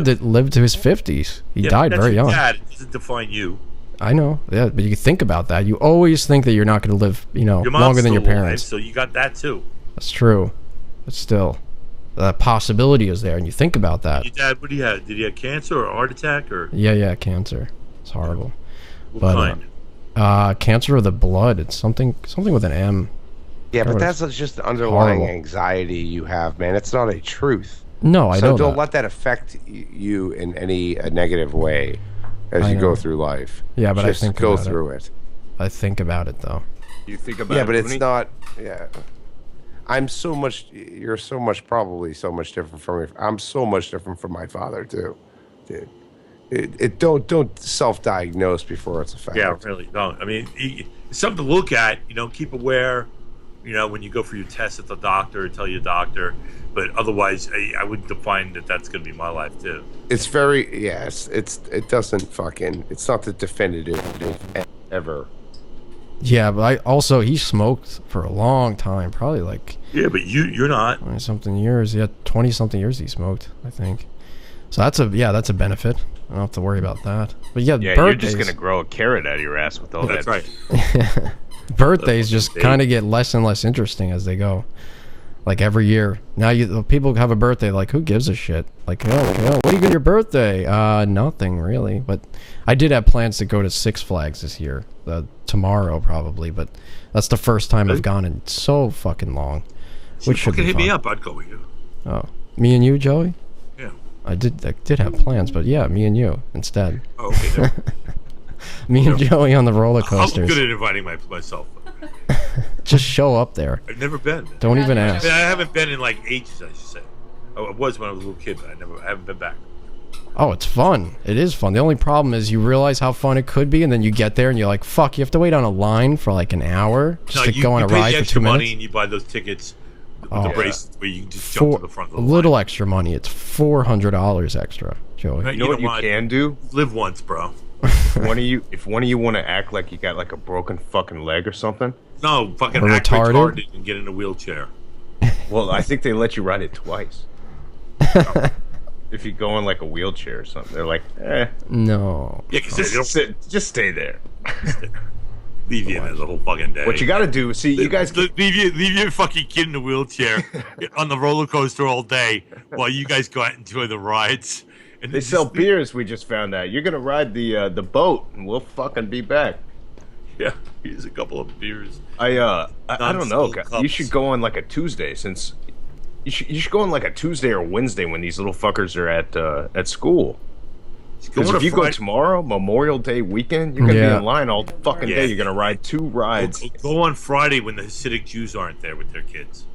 like- lived to his 50s. He Yeah, died that's very your young. Dad. It doesn't define you. I know. Yeah, but you think about that. You always think that you're not going to live, Your mom's longer than your still alive, parents. so you got that too. That's true. But still, the possibility is there, and you think about that. Your dad, what do you have? Did he have cancer or a heart attack or? Yeah, cancer. It's horrible. What But kind? cancer of the blood. It's something with an M. Yeah, but God, that's just the underlying horrible. anxiety you have, man. It's not a truth. No, I so know don't that. let that affect you in any negative way as I you go know. through life. Yeah, but just I think go about through it. I think about it though. You think about Yeah, it, but it's Booney? not. Yeah, I'm so much. You're so much, probably so much different from me. I'm so much different from my father too, dude. Don't self-diagnose before it's a fact. Yeah, really. No, I mean, it's something to look at. You know, keep aware. You know, when you go for your test at the doctor, tell your doctor. But otherwise, I wouldn't define that that's going to be my life too. It's very yes. It doesn't fucking. It's not the definitive ever. Yeah, but he smoked for a long time, probably like Yeah, but you're not. 20 something years. Yeah, 20 something years he smoked, I think. So that's a benefit. I don't have to worry about that. But yeah, Yeah, birthdays. you're just gonna grow a carrot out of your ass with all That's that. right. birthdays just kind of get less and less interesting as they go. Like every year. Now people have a birthday, like, who gives a shit? Like, what do you get your birthday? Nothing really. But I did have plans to go to Six Flags this year. Tomorrow probably, but that's the first time I've gone in so fucking long. Which should be hit fun. me up, I'd go with you. Oh. Me and you, Joey? Yeah. I did have plans, but yeah, me and you instead. Oh, okay. Me and Joey on the roller coasters. I'm good at inviting myself. Just show up there. I've never been. Don't even ask. I haven't been in like ages, I should say. I was when I was a little kid, but I haven't been back. Oh, it's fun. It is fun. The only problem is you realize how fun it could be, and then you get there and you're like, fuck, you have to wait on a line for like an hour just to go on a ride for 2 minutes. Money and you buy those tickets with the bracelets where you can just jump to the front of the line. A little extra money. It's $400 extra, Joey. You know what you can do? Live once, bro. If one of you want to act like you got like a broken fucking leg or something. No, fucking or act retarded? retarded and get in a wheelchair. Well, I think they let you ride it twice. If you go in like a wheelchair or something, they're like, No. Yeah, because just stay there. Leave you there the whole fucking day. What you got to do, see, you guys leave your fucking kid in a wheelchair on the roller coaster all day while you guys go out and enjoy the rides. And they sell beers. We just found out. You're gonna ride the boat, and we'll fucking be back. Yeah, here's a couple of beers. I don't know. You should go on like a Tuesday, since you should go on like a Tuesday or Wednesday when these little fuckers are at school. Because if you go tomorrow, Memorial Day weekend, you're gonna be in line all fucking day. You're gonna ride 2 rides. Go on Friday when the Hasidic Jews aren't there with their kids.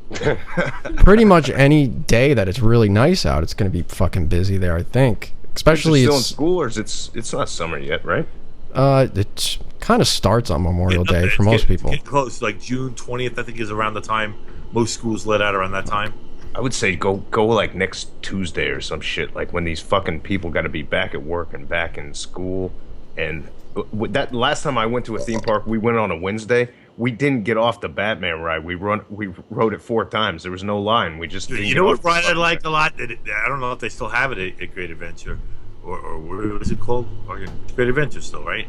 Pretty much any day that it's really nice out, it's going to be fucking busy there, I think. Especially still in school, or it's not summer yet, right? It kind of starts on Memorial Day for most people. It's close, like June 20th, I think, is around the time most schools let out around that time. I would say go like next Tuesday or some shit, like when these fucking people got to be back at work and back in school. And that last time I went to a theme park, we went on a Wednesday. We didn't get off the Batman ride. We rode it 4 times. There was no line. We just didn't. You know what ride I liked a lot? I don't know if they still have it at Great Adventure, or what is it called? Great Adventure still, right?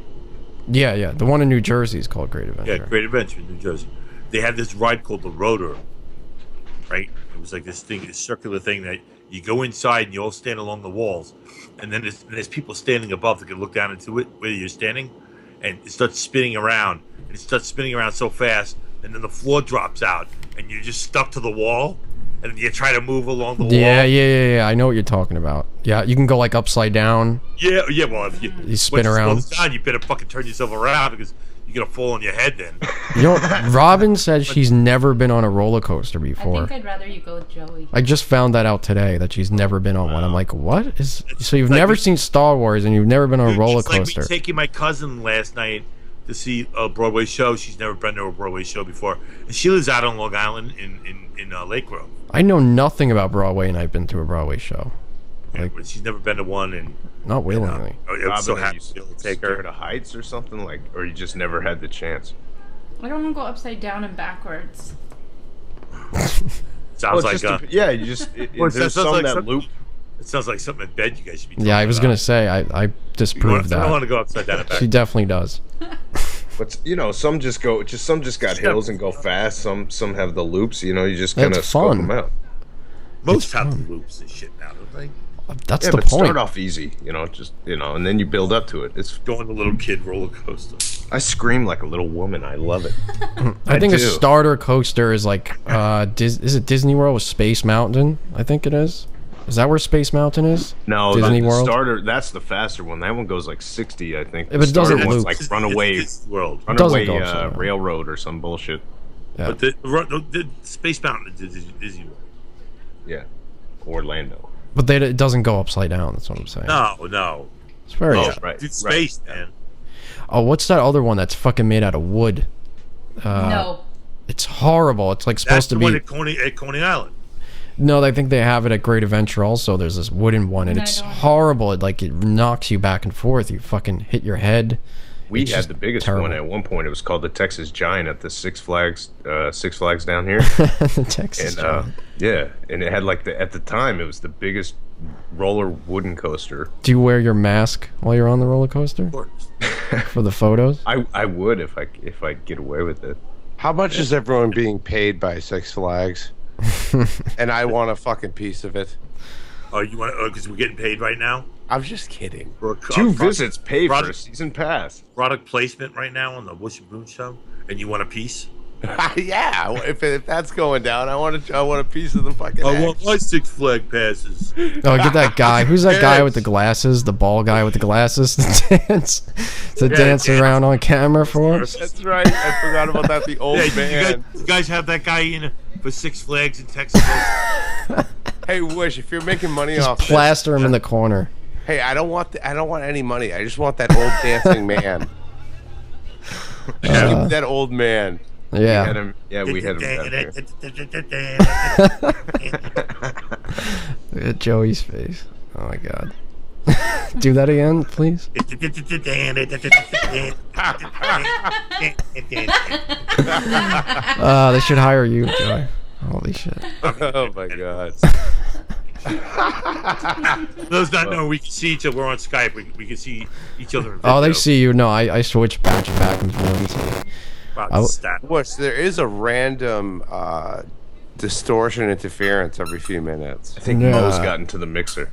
Yeah. The one in New Jersey is called Great Adventure. Yeah, Great Adventure in New Jersey. They had this ride called the Rotor, right? It was like this circular thing that you go inside and you all stand along the walls, and then there's people standing above that can look down into it where you're standing, and it starts spinning around. It starts spinning around so fast, and then the floor drops out, and you're just stuck to the wall, and then you try to move along the wall. Yeah. I know what you're talking about. Yeah, you can go like upside down. Yeah. Well, if you spin around, down, you better fucking turn yourself around because you're gonna fall on your head then. You know, Robin said she's never been on a roller coaster before. I think I'd rather you go with Joey. I just found that out today that she's never been on one. I'm like, what is? So you've never seen Star Wars and you've never been on a roller coaster? It's like me taking my cousin last night to see a Broadway show. She's never been to a Broadway show before, and she lives out on Long Island in Lake Grove. I know nothing about Broadway, and I've been to a Broadway show. Like, she's never been to one, and not willingly. I'm so happy to take her to heights or something, like, or you just never had the chance. I don't want to go upside down and backwards. Sounds like you just there's some that loop. It sounds like something in bed you guys should be. Yeah, I was gonna say I disproved that. I don't want to go upside down and back. She definitely does. But some just got hills and go fast. Some have the loops. You just kind of scope them out. Most have the loops and shit now, don't they? That's the but point. Start off easy, and then you build up to it. It's going the little kid roller coaster. I scream like a little woman. I love it. I think a starter coaster is like is it Disney World with Space Mountain? I think it is. Is that where Space Mountain is? No, Disney the World. Starter. That's the faster one. That one goes like 60, I think. Yeah, but it doesn't loop. Like Runaway World. Runaway Railroad or some bullshit. Yeah. But the Space Mountain is Disney World. Yeah, Orlando. But it doesn't go upside down. That's what I'm saying. No. It's very right. It's space, man. Oh, what's that other one that's fucking made out of wood? No. It's horrible. It's like supposed to be at Coney Island. No, I think they have it at Great Adventure also. There's this wooden one, and it's horrible. It knocks you back and forth. You fucking hit your head. We had the biggest one at one point. It was called the Texas Giant at the Six Flags down here. The Texas Giant. Yeah, and it had at the time it was the biggest roller wooden coaster. Do you wear your mask while you're on the roller coaster? Of course. for the photos? I would if I get away with it. How much is everyone being paid by Six Flags? And I want a fucking piece of it. Oh, you want? Because we're getting paid right now. I'm just kidding. For Two visits paid for a season pass. Product placement right now on the Wush Boon show, and you want a piece? Yeah, if that's going down, I want a piece of the fucking. I want my Six Flag passes. Oh, get that guy. Who's that guy with the glasses? The bald guy with the glasses to dance around on camera for? That's right. I forgot about that. The old man. You guys have that guy in for Six Flags in Texas? Hey, Wish, if you're making money Just off plaster him in the corner. Hey, I don't want any money. I just want that old dancing man. Just give me that old man. Yeah. We had him. Look at Joey's face. Oh my god. Do that again, please. They should hire you, Joey. Holy shit. Oh my god. Those not know we can see each other. We're on Skype. We can see each other. In Oh, they video. see you. No, I switch back and forth. There is a random distortion interference every few minutes. I think Mo's got into the mixer.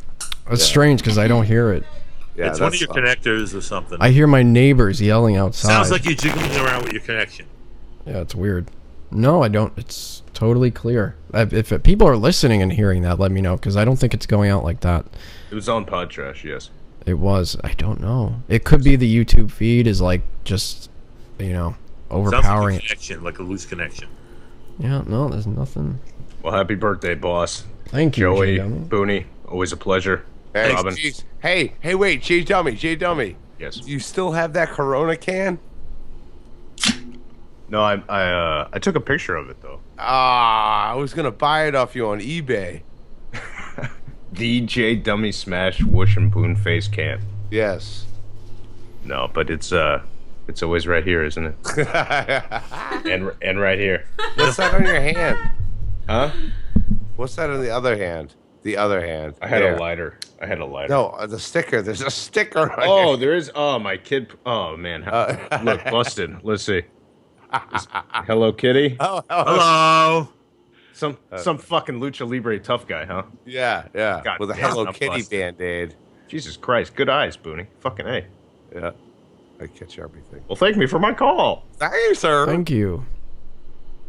It's strange because I don't hear it. Yeah, It's one of your connectors or something. I hear my neighbors yelling outside. Sounds like you're jiggling around with your connection. Yeah, it's weird. No, I don't. It's totally clear. If people are listening and hearing that, let me know, because I don't think it's going out like that. It was on Pod Trash, yes. It was. I don't know. It could be the YouTube feed is like just, overpowering. Sounds like a connection, like a loose connection. Yeah, no, there's nothing. Well, happy birthday, boss. Thank you, Joey, J-Dummy. Booney. Always a pleasure. Hey, Robin. geez. Hey, wait, J Dummy. Yes. You still have that Corona can? No, I took a picture of it though. I was gonna buy it off you on eBay. DJ Dummy Smash Wush and Boon face can. Yes. No, but it's always right here, isn't it? and right here. What's that on your hand? Huh? What's that on the other hand? The other hand. I had There. a lighter. No, the sticker. There's a sticker on Oh, your- there is. Oh, my kid. Oh man. Look, busted. Let's see. Hello, Kitty. Oh, Hello. Some fucking lucha libre tough guy, huh? Yeah. God With a damn, Hello I'm Kitty busted. band-aid. Jesus Christ. Good eyes, Booney. Fucking A. Yeah. I catch everything. Well, thank me for my call. Thank you, sir. Thank you.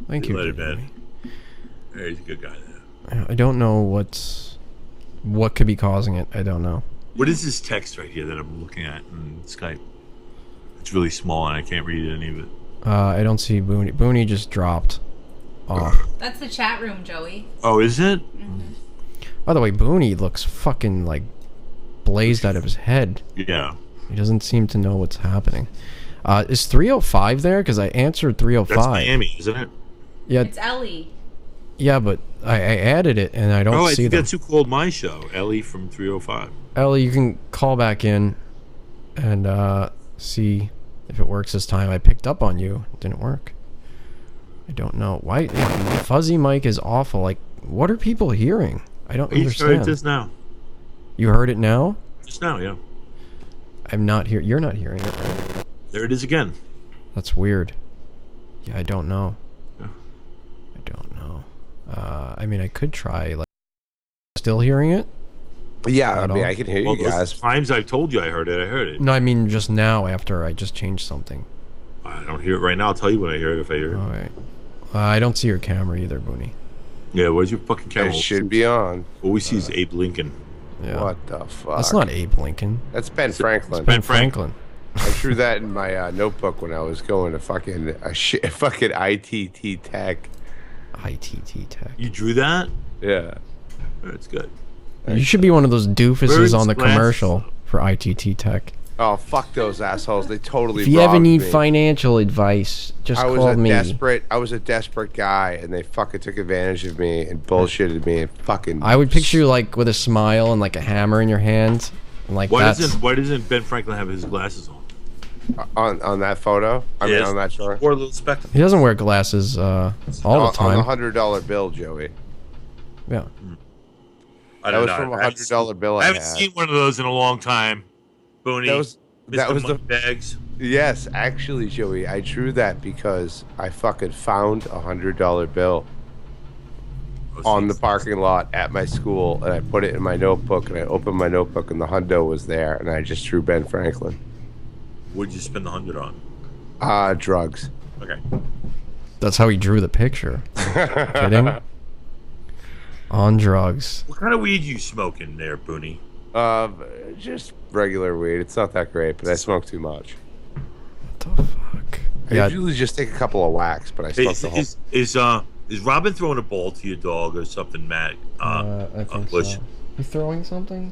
Thank you. Later, J-Dummy. man. Hey, he's a good guy there. I don't know what could be causing it. I don't know. What is this text right here that I'm looking at in Skype? It's really small and I can't read any of it. I don't see Booney. Booney just dropped off. That's the chat room, Joey. Oh, is it? By the way, Booney looks fucking like blazed out of his head. Yeah. He doesn't seem to know what's happening. Is 305 there? Because I answered 305. That's Miami, isn't it? Yeah, It's Ellie. yeah, but I added it and I don't I see think them. that's who called my show, Ellie from 305. Ellie, you can call back in and see if it works this time. I picked up on you. It didn't work. I don't know. Why? Fuzzy mic is awful. Like, what are people hearing? I don't You heard understand. it just now. You heard it now? Just now, yeah. I'm not here. You're not hearing it. Right? There it is again. That's weird. Yeah, I don't know. Yeah. I don't know. I mean, I could try. Like, still hearing it? Yeah, I At mean, all? I can hear Well, you those guys. times I've told you I heard it. No, I mean just now after I just changed something. I don't hear it right now. I'll tell you when I hear it if I hear it. All right. I don't see your camera either, Booney. Yeah, where's your fucking camera? It should be on. All we see is Abe Lincoln. Yeah. What the fuck? That's not Abe Lincoln. That's Ben Franklin. Ben Franklin. I drew that in my notebook when I was going to fucking fucking ITT Tech. ITT Tech. You drew that? Yeah. That's good. You should be one of those doofuses Birds, on the glasses. commercial for ITT Tech. Oh, fuck those assholes. They totally If you ever robbed need me. financial advice, just I was call a me. I was a desperate guy, and they fucking took advantage of me and bullshitted me and fucking. I would picture you like with a smile and like a hammer in your hand. And like Why that's doesn't Ben Franklin have his glasses on? on that photo. I mean, Yes. on that chart. Or a little spectacle. he doesn't wear glasses all the On time. the $100 bill, Joey. Yeah. I That don't was know. from a I haven't $100 bill I I haven't had. seen one of those in a long time. Booney. That was the bags. Yes, actually, Joey, I drew that because I fucking found $100 bill on the parking lot at my school, and I put it in my notebook, and I opened my notebook, and the hundo was there, and I just drew Ben Franklin. What'd you spend the 100 on? Drugs. Okay. That's how he drew the picture. Kidding? On drugs. What kind of weed you smoking there, Booney? Just regular weed. It's not that great, but I smoke too much. What the fuck? I usually just take a couple of whacks, but I smoke the whole. Is Robin throwing a ball to your dog or something, Matt? I think Bush? so. You throwing something?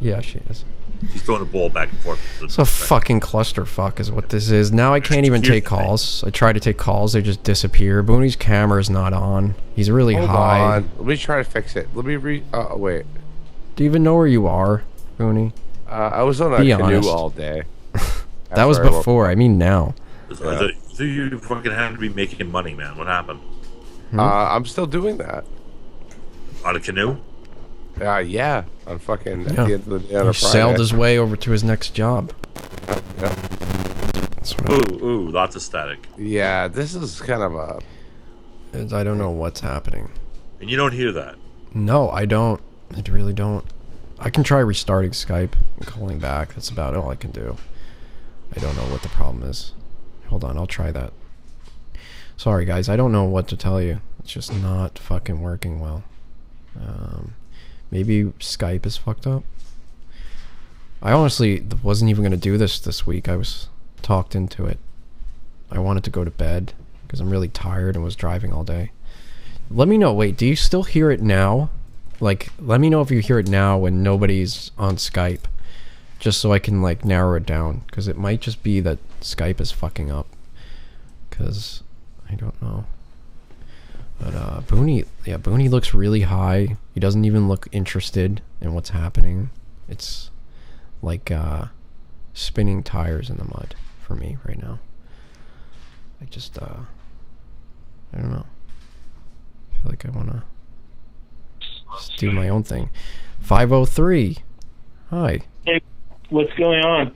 Yeah, she is. She's throwing a ball back and forth. It's a fucking clusterfuck is what this is. Now I can't even take calls. I try to take calls, they just disappear. Booney's camera's not on. He's really Hold high. on. Let me try to fix it. Let me wait. Do you even know where you are, Booney? I was on a Be canoe honest. all day. That was After I woke before. I mean now. So you fucking have to be making money, man. What happened? I'm still doing that. On a canoe? Yeah. I'm fucking at Yeah. the end of the day on He a Friday. sailed his way over to his next job. Yeah. Ooh, lots of static. Yeah, this is kind of a... I don't know what's happening. And you don't hear that? No, I don't. I really don't. I can try restarting Skype and calling back. That's about all I can do. I don't know what the problem is. Hold on, I'll try that. Sorry, guys. I don't know what to tell you. It's just not fucking working well. Maybe Skype is fucked up. I honestly wasn't even going to do this week. I was talked into it. I wanted to go to bed because I'm really tired and was driving all day. Let me know. Wait, do you still hear it now? Like, let me know if you hear it now when nobody's on Skype. Just so I can, like, narrow it down. Because it might just be that Skype is fucking up. Because I don't know. But, Booney looks really high. He doesn't even look interested in what's happening. It's like, spinning tires in the mud for me right now. I just, I don't know. I feel like I want to just do my own thing. 503. Hi. Hey, what's going on?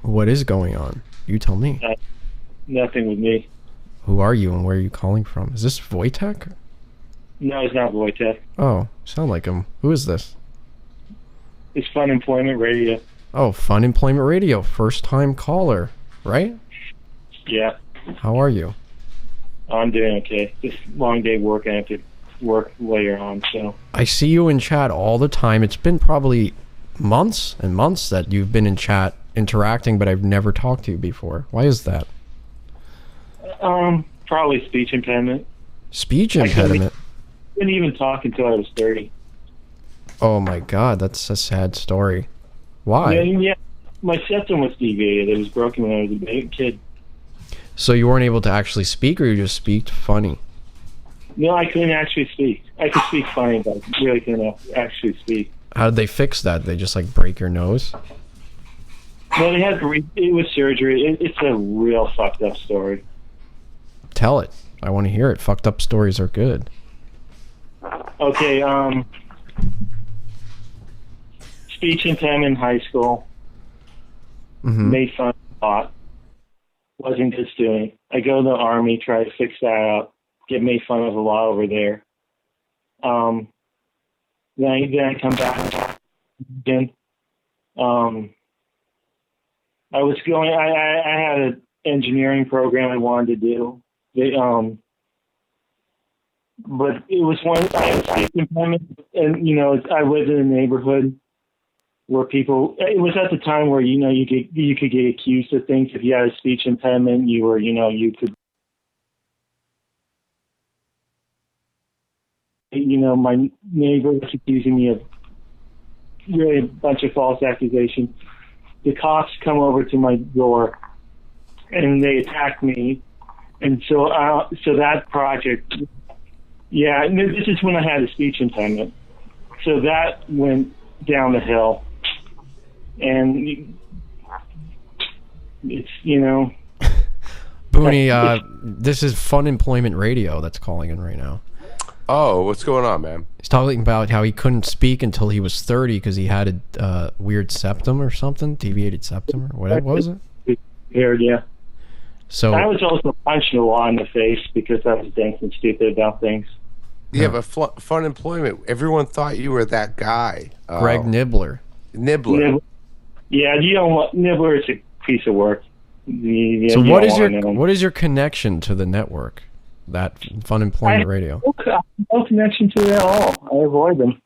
What is going on? You tell me. Nothing with me. Who are you and where are you calling from? Is this Wojtek? No, it's not Wojtek. Oh, sound like him. Who is this? It's Fun Employment Radio. Oh, Fun Employment Radio. First time caller, right? Yeah, How are you? I'm doing okay. Just long day work. I have to work later on, so. I see you in chat all the time. It's been probably months and months that you've been in chat interacting, but I've never talked to you before. Why is that? Probably speech impediment. Speech impediment? I couldn't even talk until I was 30. Oh my god, that's a sad story. Why? Yeah, my septum was deviated. It was broken when I was a baby kid. So you weren't able to actually speak, or you just speak funny? No, I couldn't actually speak. I could speak funny, but I really couldn't actually speak. How did they fix that? They just like break your nose? No, they had it was surgery. It's a real fucked up story. Tell it. I want to hear it. Fucked up stories are good. Okay, speech impediment in high school. Mm-hmm. Made fun a lot. Wasn't good student. I go to the army, try to fix that up. Get made fun of a lot over there. Then I come back again. I was going. I had an engineering program I wanted to do. But it was one I had speech impediment, and I lived in a neighborhood where people. It was at the time where you could get accused of things if you had a speech impediment. You were you could. My neighbor was accusing me of really a bunch of false accusations. The cops come over to my door, and they attack me. And so that project, yeah, and this is when I had a speech impediment. So that went down the hill, and it's Booney, this is Fun Employment Radio that's calling in right now. Oh, what's going on, man? He's talking about how he couldn't speak until he was 30 because he had a weird septum or something, deviated septum or whatever. What was it? Here, yeah. So I was also punched a lot in the face because I was dense and stupid about things. Yeah, but Fun Employment, everyone thought you were that guy. Greg Nibbler. Nibbler. Yeah, you don't want Nibbler is a piece of work. So what is your connection to the network? That Fun Employment Radio? No connection to it at all. I avoid them.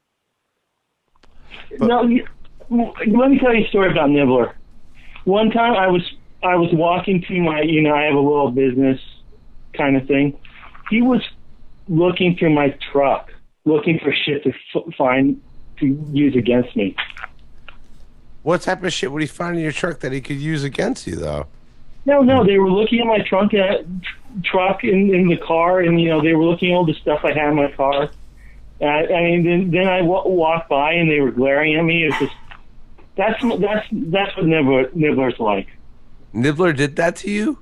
Let me tell you a story about Nibbler. One time I was walking through my, I have a little business kind of thing. He was looking through my truck, looking for shit to find to use against me. What type of shit would he find in your truck that he could use against you, though? No, they were looking at my truck in the car, and they were looking at all the stuff I had in my car. Then I walked by, and they were glaring at me. It's just that's what Nibbler's like. Nibbler did that to you?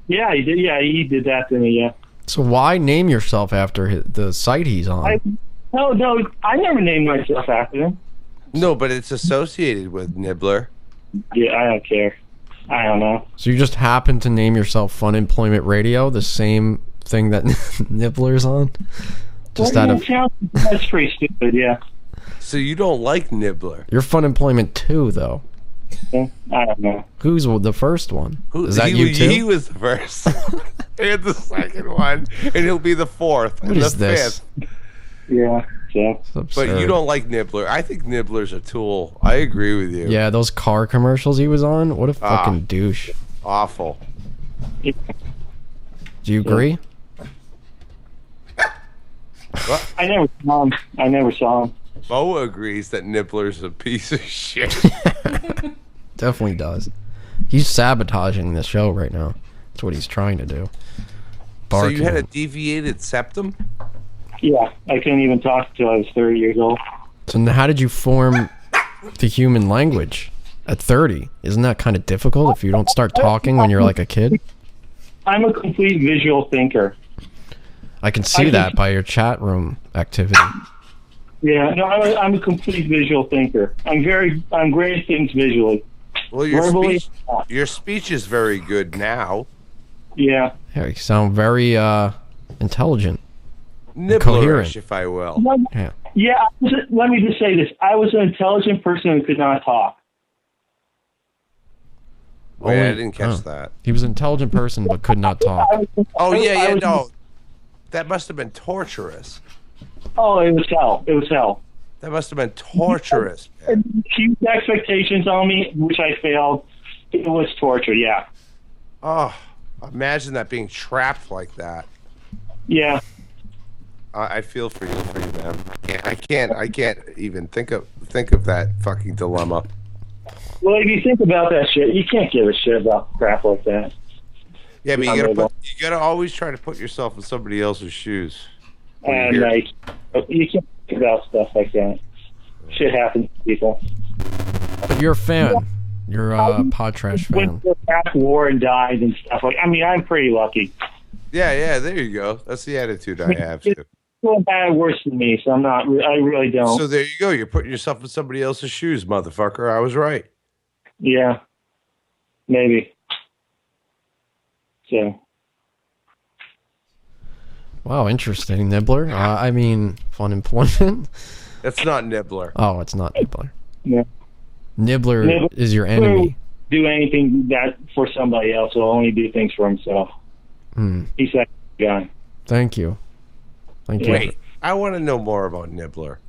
Yeah, he did. Yeah, he did that to me. Yeah. So why name yourself after the site he's on? No, I never named myself after him. No, but it's associated with Nibbler. Yeah, I don't care. I don't know. So you just happen to name yourself Fun Employment Radio, the same thing that Nibbler's on? That's pretty stupid, yeah. So you don't like Nibbler? You're Fun Employment 2, though. I don't know. Who's the first one? Is that you too? He was the first. And the second one. And he'll be the fourth. What and is the this? fifth. Yeah. But you don't like Nibbler. I think Nibbler's a tool. I agree with you. Yeah, those car commercials he was on. What a fucking douche. Awful. Do you agree? What? I never saw him. Bo agrees that Nibbler's a piece of shit. Definitely does. He's sabotaging the show right now. That's what he's trying to do. So you had a deviated septum? Yeah, I couldn't even talk until I was 30 years old. So how did you form the human language at 30? Isn't that kind of difficult if you don't start talking when you're like a kid? I'm a complete visual thinker. I can see that by your chat room activity. Yeah, no, I'm a complete visual thinker. I'm great at things visually. Well, your speech is very good now. Yeah. Yeah, you sound very intelligent. Nibblerish, if I will. Yeah. Let me just say this. I was an intelligent person who could not talk. Wait, I didn't catch that. He was an intelligent person but could not talk. No. That must have been torturous. Oh, it was hell. It was hell. That must have been torturous. Huge expectations on me, which I failed. It was torture, yeah. Oh, imagine that being trapped like that. Yeah. I feel for you, man. I can't even think of that fucking dilemma. Well, if you think about that shit, you can't give a shit about crap like that. Yeah, but you gotta always try to put yourself in somebody else's shoes. And you can't think about stuff like that. Shit happens to people. But you're a fan. You're a pod trash fan. Went to the war and died and stuff like. I mean, I'm pretty lucky. Yeah. There you go. That's the attitude I have too. People bad worse than me, so I'm not. I really don't. So there you go. You're putting yourself in somebody else's shoes, motherfucker. I was right. Yeah. Maybe. So. Wow, interesting, Nibbler. I mean, Fun Employment. That's not Nibbler. Oh, it's not Nibbler. Yeah. Nibbler is your enemy. Do anything that for somebody else. He'll only do things for himself. He's that guy. Thank you. Wait, I want to know more about Nibbler.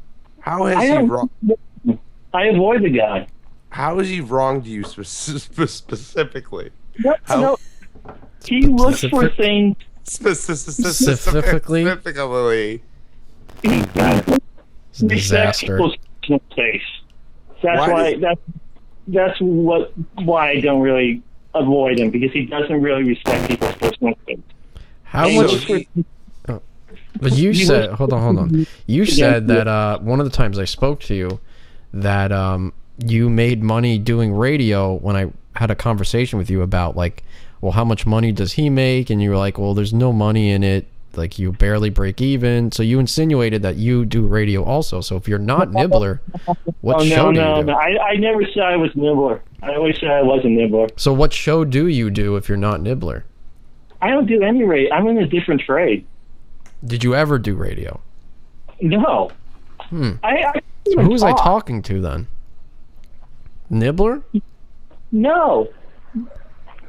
How has he wrong? I avoid the guy. How has he wronged you specifically? No. He looks for things specifically. It's a disaster. That's why I don't really avoid him, because he doesn't really respect people's personal space. How much? But you said, hold on. You said that one of the times I spoke to you, that you made money doing radio when I had a conversation with you about, like, well, how much money does he make? And you were like, well, there's no money in it. Like, you barely break even. So you insinuated that you do radio also. So if you're not Nibbler, what show do you do? No. I never said I was Nibbler. I always said I was a nibbler. So what show do you do if you're not Nibbler? I don't do any radio. I'm in a different trade. Did you ever do radio? No. So who was I talking to then? Nibbler? No.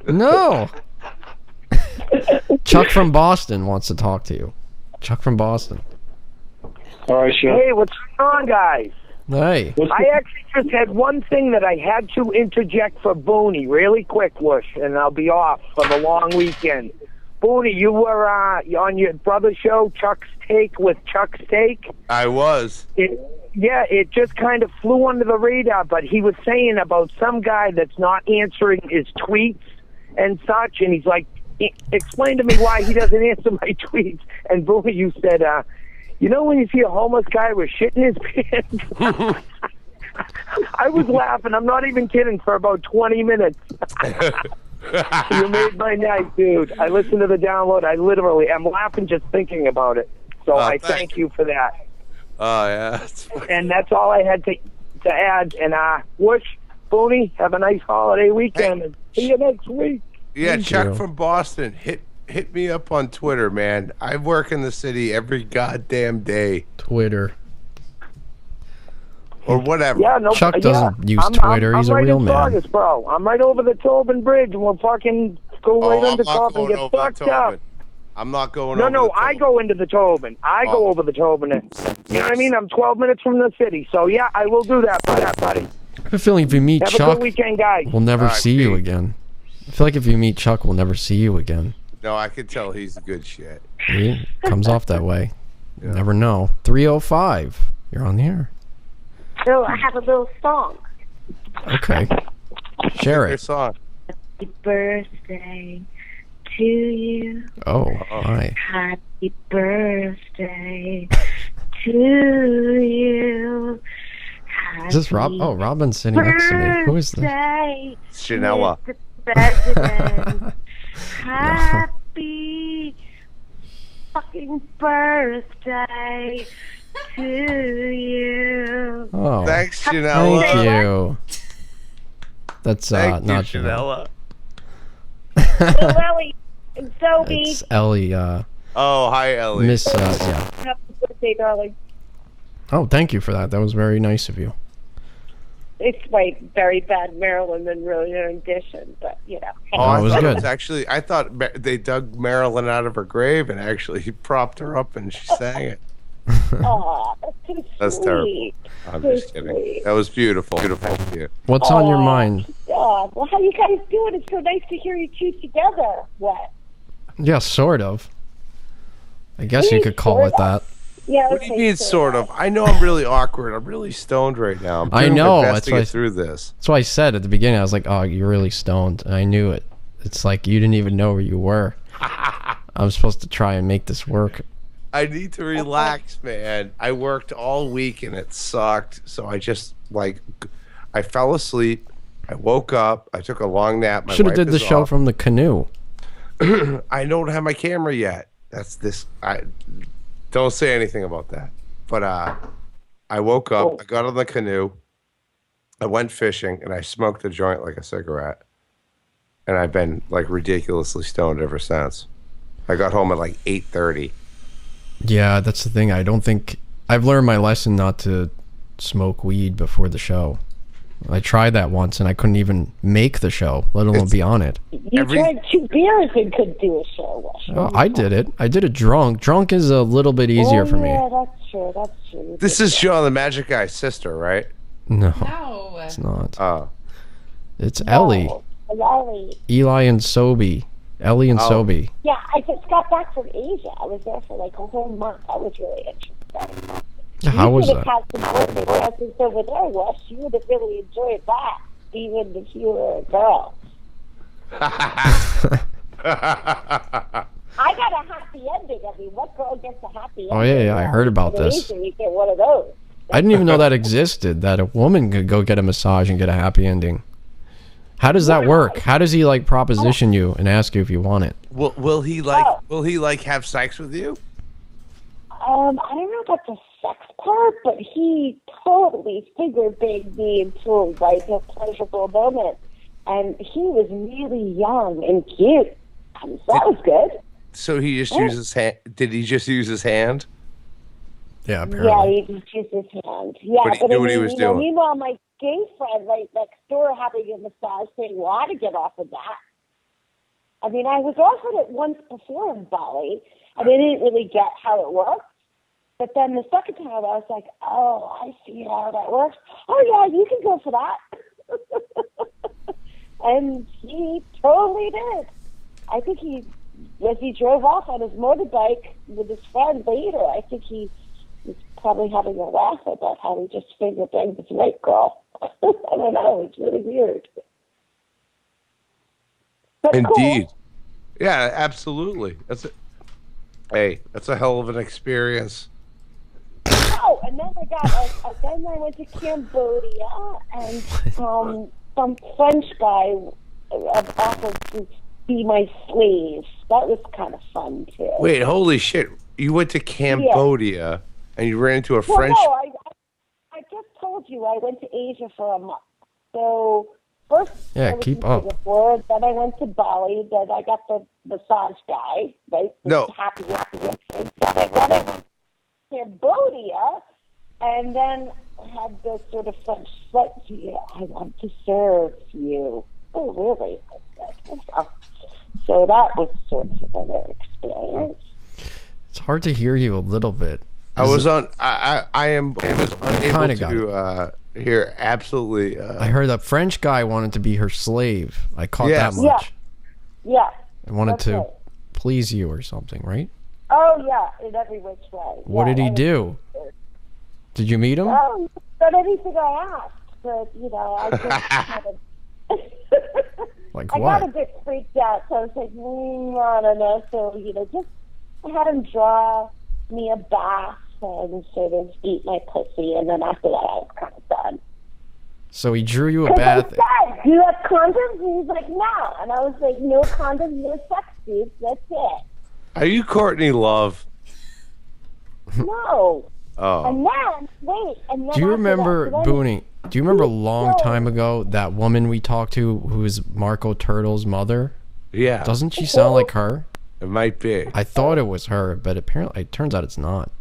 No. Chuck from Boston wants to talk to you. Chuck from Boston. All right, sure. Hey, what's going on, guys? Hey. I actually just had one thing that I had to interject for Booney, really quick, Wush, and I'll be off for the long weekend. Booney, you were on your brother's show, Chuck's Take, with Chuck's Take. I was. It just kind of flew under the radar, but he was saying about some guy that's not answering his tweets and such, and he's like, explain to me why he doesn't answer my tweets. And Booney, you said, you know when you see a homeless guy with shit in his pants? I was laughing, I'm not even kidding, for about 20 minutes. You made my night, dude. I listened to the download. I'm laughing just thinking about it. So I thank you for that. Oh, yeah. And that's all I had to add. And Wush, Booney, have a nice holiday weekend. And see you next week. Yeah, Thank Chuck you. from Boston, hit me up on Twitter, man. I work in the city every goddamn day. Twitter. Or whatever. Yeah, no, Chuck doesn't use Twitter. He's I'm a right real in man. Saugus, bro. I'm right over the Tobin Bridge, and we'll fucking go right I'm under not top and going get over the fucked Tobin. up. I'm not going No, over no, the I Tobin. go into the Tobin. I go over the Tobin. You know what I mean? I'm 12 minutes from the city. So, yeah, I will do that buddy. I have a feeling if you meet Have a Chuck, good weekend, guys. we'll never All right, see you Pete. again. I feel like if you meet Chuck, we'll never see you again. No, I can tell he's good shit. He comes off that way. You never know. 305. You're on the air. So I have a little song. Okay. Share Your it. song. Happy birthday to you. Oh, hi. Happy birthday to you. Is this Rob? Oh, Robin's sitting next to me. Who is this? Birthday, Chanela. Mr. President. Happy fucking birthday to you. Oh, Thanks, Chanela. thank you. That's Thank not you, Chanela. Little Ellie and Sophie. It's Ellie. Oh, hi, Ellie. Miss. Yeah. Happy birthday, darling. Oh, thank you for that. That was very nice of you. It's my very bad Marilyn Monroe rendition, but you know. Oh, it was thought good. It was actually, I thought they dug Marilyn out of her grave and actually propped her up and she sang it. Aw, that's too That's sweet. terrible. I'm just kidding. Sweet. That was beautiful. Beautiful. Thank you. What's on your mind? Well, how you guys doing? It's so nice to hear you two together. What? Yeah, sort of. I guess you could call it that. Yeah. What do you mean, sort of? I know I'm really awkward. I'm really stoned right now. I'm I doing know. my best That's to why. get through this. That's why I said at the beginning. I was like, "Oh, you're really stoned," and I knew it. It's like you didn't even know where you were. I'm supposed to try and make this work. I need to relax, man. I worked all week and it sucked. So I just I fell asleep. I woke up. I took a long nap. My Should have wife did the is show off. from the canoe. I don't have my camera yet. That's this. I don't say anything about that. But I woke up. I got on the canoe. I went fishing and I smoked a joint like a cigarette. And I've been like ridiculously stoned ever since. I got home at like 8:30. Yeah, that's the thing. I don't think I've learned my lesson not to smoke weed before the show. I tried that once and I couldn't even make the show, let alone be on it. You drank 2 beers and could do a show. Oh, I did it. I did it drunk. Drunk is a little bit easier for me. Yeah, that's true. That's true. This is Sean the Magic Guy's sister, right? No, No. it's not. Oh. It's Ellie. Ellie. Eli and Sobe. Ellie and Sobe. Yeah, I just got back from Asia. I was there for like a whole month. That was really interesting. How was You that? could have had some birthday presents over there, Wes. You would have really enjoyed that, even if you were a girl. I got a happy ending. I mean, what girl gets a happy ending? Oh, yeah, I heard about In this. Asia, you get one of those. I didn't even know that existed, that a woman could go get a massage and get a happy ending. How does that work? How does he like proposition you and ask you if you want it? Will he like have sex with you? I don't know about the sex part, but he totally figure banged me into like a pleasurable moment. And he was really young and cute. So that was good. So he just used his hand. Did he just use his hand? Yeah, Yeah, he just used his hand. Yeah, But he knew what he was doing. Meanwhile, my gay friend right next door having a massage saying, well, I had to get off of that. I mean, I was offered it once before in Bali, and I didn't really get how it worked. But then the second time, I was like, oh, I see how that works. Oh, yeah, you can go for that. And he totally did. I think as he drove off on his motorbike with his friend later, I think he was probably having a laugh about how he just finger banged this white girl. I don't know. It's really weird. But Indeed. Cool. Yeah, absolutely. That's a hell of an experience. Oh, and then then I went to Cambodia, and some French guy offered to be my slave. That was kind of fun too. Wait, holy shit! You went to Cambodia and you ran into a French. No, I just told you I went to Asia for a month. So first, I was in Singapore, then I went to Bali, then I got the massage guy, right? Happy. Then I went to Cambodia, and then I had this sort of French slut. I want to serve you. Oh, really? So that was sort of another experience. It's hard to hear you a little bit. I was unable to hear absolutely. I heard that French guy wanted to be her slave. I caught that much. Yeah. I wanted to please you or something, right? Oh, yeah, in every which way. What did he do? Did you meet him? Oh, not anything I asked, but, I just kind of... Like I what? got a bit freaked out, so I was like, I don't know. So, just I had him draw me a bath and sort of eat my pussy, and then after that, I was kind of done. So he drew you a bath. I said, do you have condoms? And he's like, no. And I was like, no condoms, no sex, dude. That's it. Are you Courtney Love? No. Oh. And then, and then Do you after remember, that, Booney, do you remember a long time ago that woman we talked to who is Marco Turtle's mother? Yeah. Doesn't she sound like her? It might be. I thought it was her, but apparently it turns out it's not.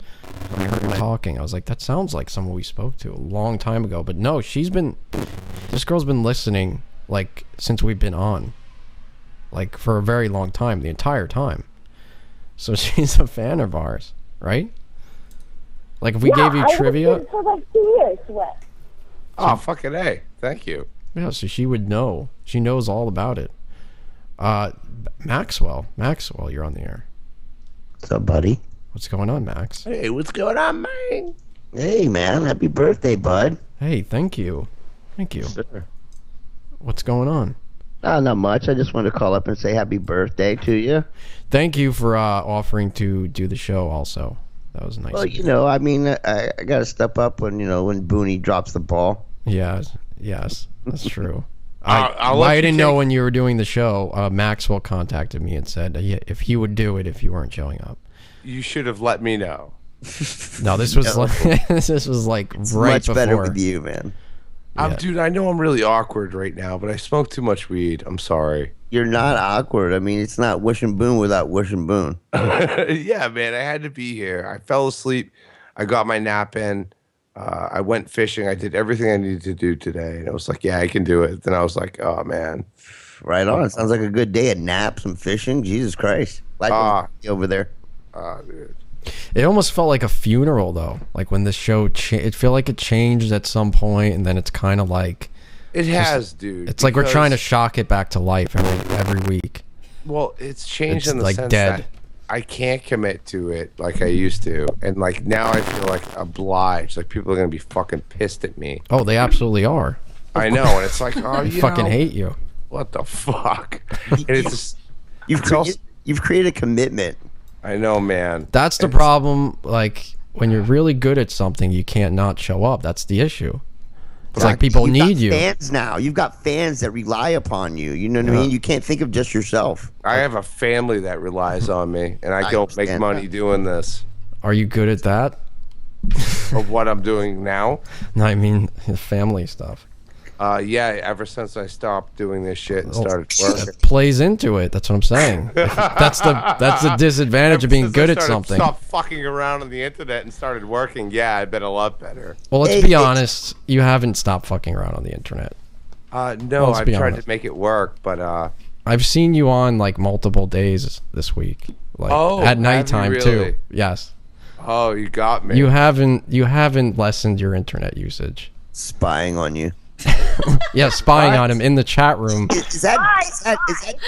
When I heard her talking, I was like, that sounds like someone we spoke to a long time ago. But no, this girl's been listening, like, since we've been on. Like, for a very long time, the entire time. So she's a fan of ours, right? Like, if we gave you trivia... I for like 2 years, what? Oh, fucking A. Thank you. Yeah, so she would know. She knows all about it. Maxwell, you're on the air. What's up, buddy? What's going on, Max? Hey, what's going on, man? Hey, man. Happy birthday, bud. Hey, thank you. Thank you. Sure. What's going on? Not much. I just wanted to call up and say happy birthday to you. Thank you for offering to do the show also. That was nice. Well, I mean, I got to step up when Booney drops the ball. Yes, that's true. I didn't know when you were doing the show. Maxwell contacted me and said if he would do it if you weren't showing up. You should have let me know. No, this was like it's right much before. better with you, man. Yeah. Dude, I know I'm really awkward right now, but I smoked too much weed. I'm sorry. You're not awkward. I mean, it's not Wush Boon without Wush Boon. Yeah, man, I had to be here. I fell asleep. I got my nap in. I went fishing. I did everything I needed to do today. And I was like, yeah, I can do it. Then I was like, oh, man. Right on. Sounds like a good day. A nap, some fishing. Jesus Christ. Like over there. Dude. It almost felt like a funeral, though. Like when this show, it felt like it changed at some point, and then it's kind of like... It has, dude. It's like we're trying to shock it back to life every week. Well, it's changed in the like sense dead. that I can't commit to it like I used to. And like now I feel like obliged. Like people are going to be fucking pissed at me. Oh, they absolutely are. I know. And it's like, oh, they fucking hate you. What the fuck? And it's You've created a commitment. I know, man. That's the problem. Like when you're really good at something, you can't not show up. That's the issue. It's like people need you. Fans now. You've got fans that rely upon you. You know what I mean? You can't think of just yourself. I have a family that relies on me, and I don't make money doing this. Are you good at that? Of what I'm doing now? No, I mean family stuff. Yeah, ever since I stopped doing this shit and started working. It plays into it. That's what I'm saying. That's the disadvantage of being good at something. Stopped fucking around on the internet and started working. Yeah, I've been a lot better. Well, let's be honest. You haven't stopped fucking around on the internet. No, I've tried to make it work, but I've seen you on like multiple days this week, like at nighttime too. Yes. Oh, you got me. You haven't lessened your internet usage. Spying on you. Yeah, spying on him in the chat room. Is that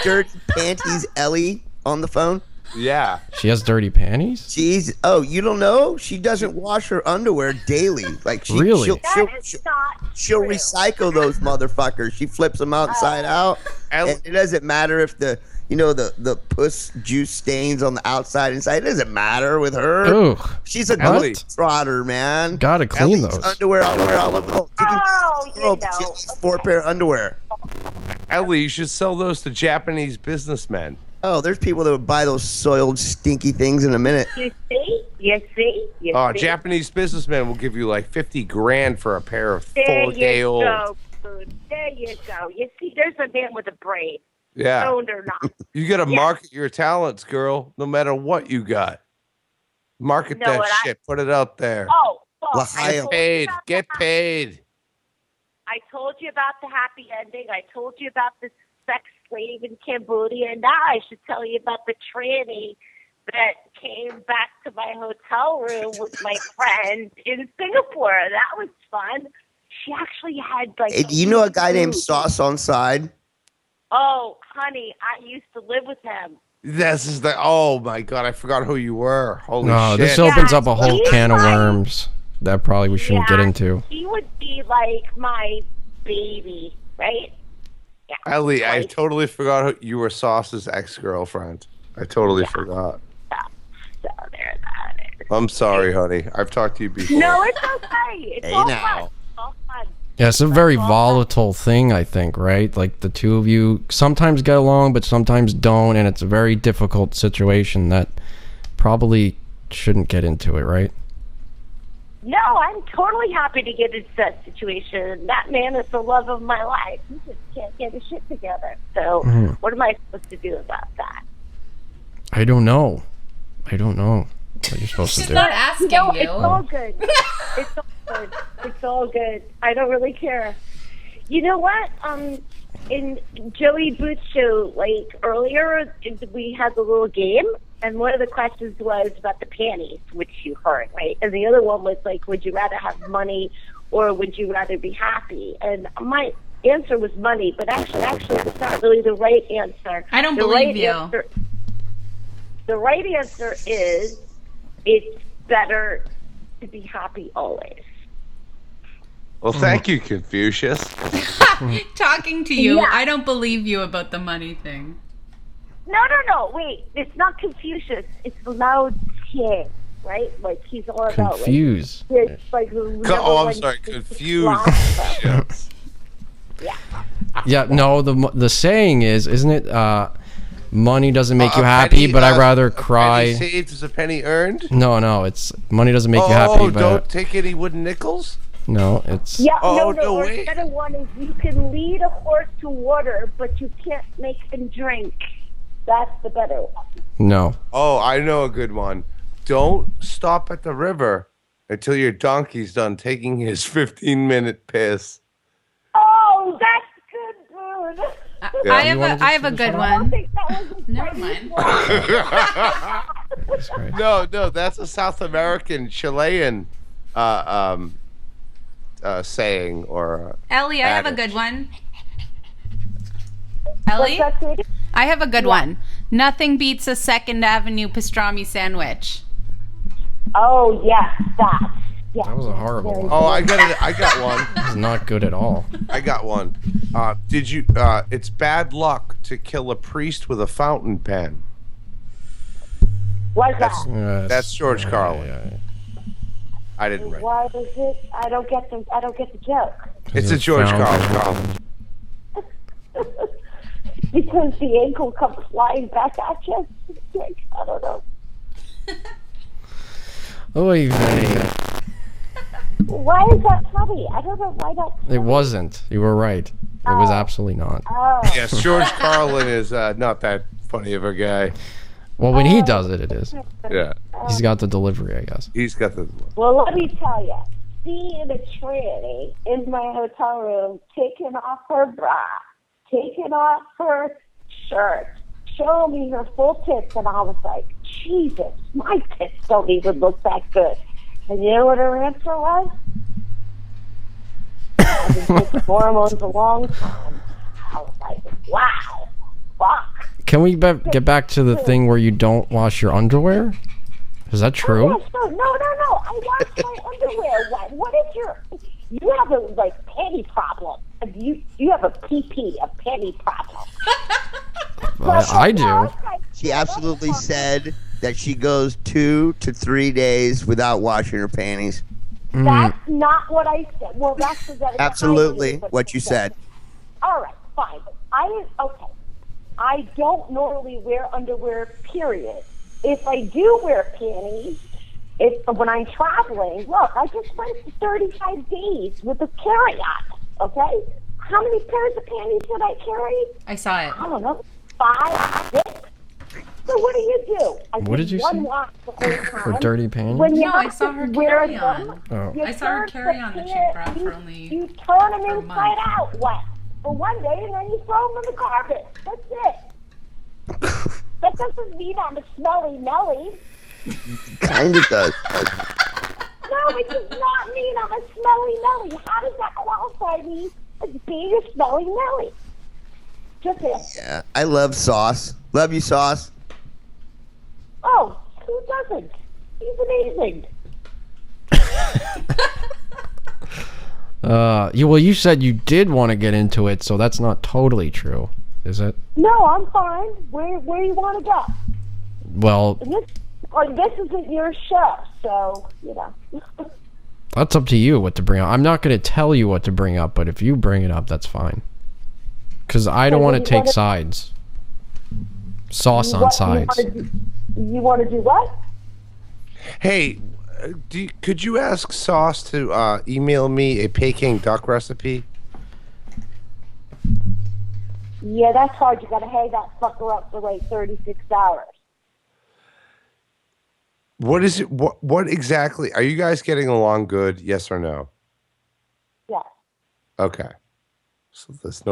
dirty panties Ellie on the phone? Yeah. She has dirty panties? Jeez. Oh, you don't know? She doesn't wash her underwear daily. Like Really? She'll recycle those motherfuckers. She flips them outside out. And it doesn't matter if the puss juice stains on the outside inside. It doesn't matter with her. Ooh. She's a good trotter, man. Gotta clean those. Underwear all over. Girl, 4 pair of underwear. Ellie, you should sell those to Japanese businessmen. Oh, there's people that would buy those soiled, stinky things in a minute. You see? You see? Japanese businessmen will give you like 50 grand for a pair of There 4-day you old. go, Boone. There you go. You see, there's a man with a brain. Yeah. Owned or not. You got to market your talents, girl, no matter what you got. Market No, that what shit. Put it out there. Oh, Get paid. Get paid. I told you about the happy ending. I told you about the sex slave in Cambodia. Now I should tell you about the tranny that came back to my hotel room with my friend in Singapore. That was fun. She actually had like. Hey, do you know a guy named Sauce on Side? Oh, honey, I used to live with him. This is the. Oh my god, I forgot who you were. Holy shit! This opens up a whole can of worms that probably we shouldn't get into. He would be like my baby, right? Yeah. Ellie, I totally forgot who you were. Sauce's ex-girlfriend. I totally forgot. So there that is. I'm sorry, honey. I've talked to you before. No, it's okay. It's all fun. It's all fun. Yeah, it's a very volatile thing, I think, right? Like the two of you sometimes get along, but sometimes don't, and it's a very difficult situation that probably shouldn't get into it, right? No, I'm totally happy to get into that situation. That man is the love of my life. He just can't get his shit together. So what am I supposed to do about that? I don't know what you're supposed to do. She's not asking you. you. It's all good. It's all good. It's all good. I don't really care. You know what? In Joey Booth's show, like earlier, we had the little game, and one of the questions was about the panties, which you heard, right? And the other one was like, would you rather have money or would you rather be happy? And my answer was money, but actually, it's not really the right answer. I don't believe you. The right answer is it's better to be happy always. Well, thank you, Confucius. Talking to you, Yeah. I don't believe you about the money thing. No. Wait, it's not Confucius. It's Lao Tse, right? Like he's all about Confused. like I'm sorry, confused. Yeah, no, the saying isn't it? Money doesn't make you A happy, penny, but I'd rather a cry. penny saved is a penny earned. No, it's money doesn't make you happy, but don't take any wooden nickels. no, it's Yeah, Oh, no. no Or way. the other one is you can lead a horse to water, but you can't make him drink. That's the better one. no. Oh, I know a good one. Don't stop at the river until your donkey's done taking his 15-minute piss. Oh, that's good, dude. Yeah. I have a good one. Never mind. No, that's a South American Chilean saying or Ellie, I have a adage. good one. Ellie, I have a good one. Nothing beats a 2nd Avenue pastrami sandwich. Oh, yes, that. Yeah. That was a horrible one. Oh, I got one. It's not good at all. I got one. Did you? It's bad luck to kill a priest with a fountain pen. What's that? That's George Carlin. I didn't write. Why is it? I don't get the joke. It's a George Carlin. Because the ankle comes flying back at you. Like, I don't know. Oy vey. Why is that funny? I don't know why that's It wasn't. You were right. It was absolutely not. Oh. Yes, George Carlin is not that funny of a guy. Well, when he does it, it is. Yeah. He's got the delivery, I guess. He's got the... Well, let me tell you. Seeing a tranny in my hotel room taking off her bra, taking off her shirt, showing me her full tits, and I was like, Jesus, my tits don't even look that good. And you know what her answer was? I've been taking hormones a long time. I was like, wow, fuck. Can we get back to the thing where you don't wash your underwear? Is that true? Oh, yes, no. I wash my underwear. What is you have a panty problem. You have a PP, a panty problem. I do. She absolutely said that she goes 2 to 3 days without washing her panties. That's not what I said. Well, that's absolutely what you said. All right, fine. Okay. I don't normally wear underwear, period. If I do wear panties, when I'm traveling, look, I just went 35 days with a carry-on, okay? How many pairs of panties did I carry? I saw it. I don't know, 5, 6. So what do? What did you say? Wash the whole time. For dirty panties? No, I saw her carry on. Oh. I saw her carry on that she brought for only. You turn them inside out wet for one day and then you throw them on the carpet. That's it. That doesn't mean I'm a smelly Nelly. Kind of does. No, it does not mean I'm a smelly Nelly. How does that qualify me as being a smelly Nelly? Just it. Yeah, I love Sauce. Love you, Sauce. Oh, who doesn't? He's amazing. Well, you said you did want to get into it, so that's not totally true, is it? No, I'm fine. Where do you want to go? Well, This isn't your show, so, you know. that's up to you what to bring up. I'm not going to tell you what to bring up, but if you bring it up, that's fine. Because I don't want to take sides. Sauce on sides. You want to do what? Hey, could you ask Sauce to email me a Peking duck recipe? Yeah, that's hard. You got to hang that fucker up for like 36 hours. What is it? What exactly? Are you guys getting along good? Yes or no? Yeah. Okay. So there's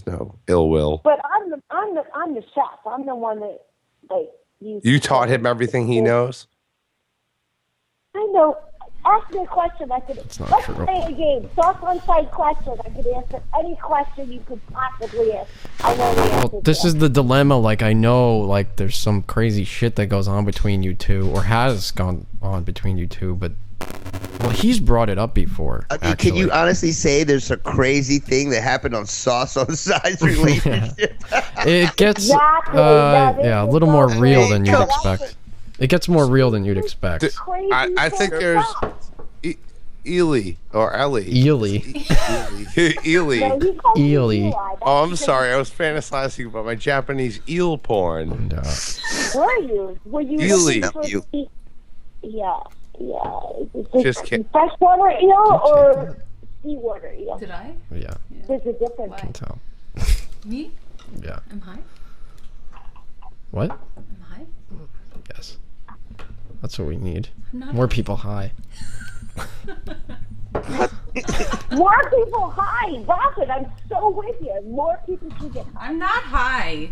no ill will. But I'm the chef. I'm the one that You taught him everything he knows? I know. Ask me a question. Let's play a game. Soft on-side question. I could answer any question you could possibly ask. I know the answer. Well, this is the dilemma. Like, I know, like, there's some crazy shit that goes on between you two, or has gone on between you two, but, well, he's brought it up before. Okay, can you honestly say there's a crazy thing that happened on Sauce on Side's relationship? It gets, yeah, a little more real than you'd expect. It gets more real than you'd expect. I think there's Ely or Ellie. Ely. Ely. Oh, I'm sorry. I was fantasizing about my Japanese eel porn. Were you? Were you? Ely. Yeah. Just kidding. Freshwater eel or seawater eel? Did I? Yeah. There's a difference. I can tell. Me? Yeah. I'm high? What? I'm high? Yes. That's what we need. Not More people high. More people high. Robin, I'm so with you. More people should get high. I'm not high.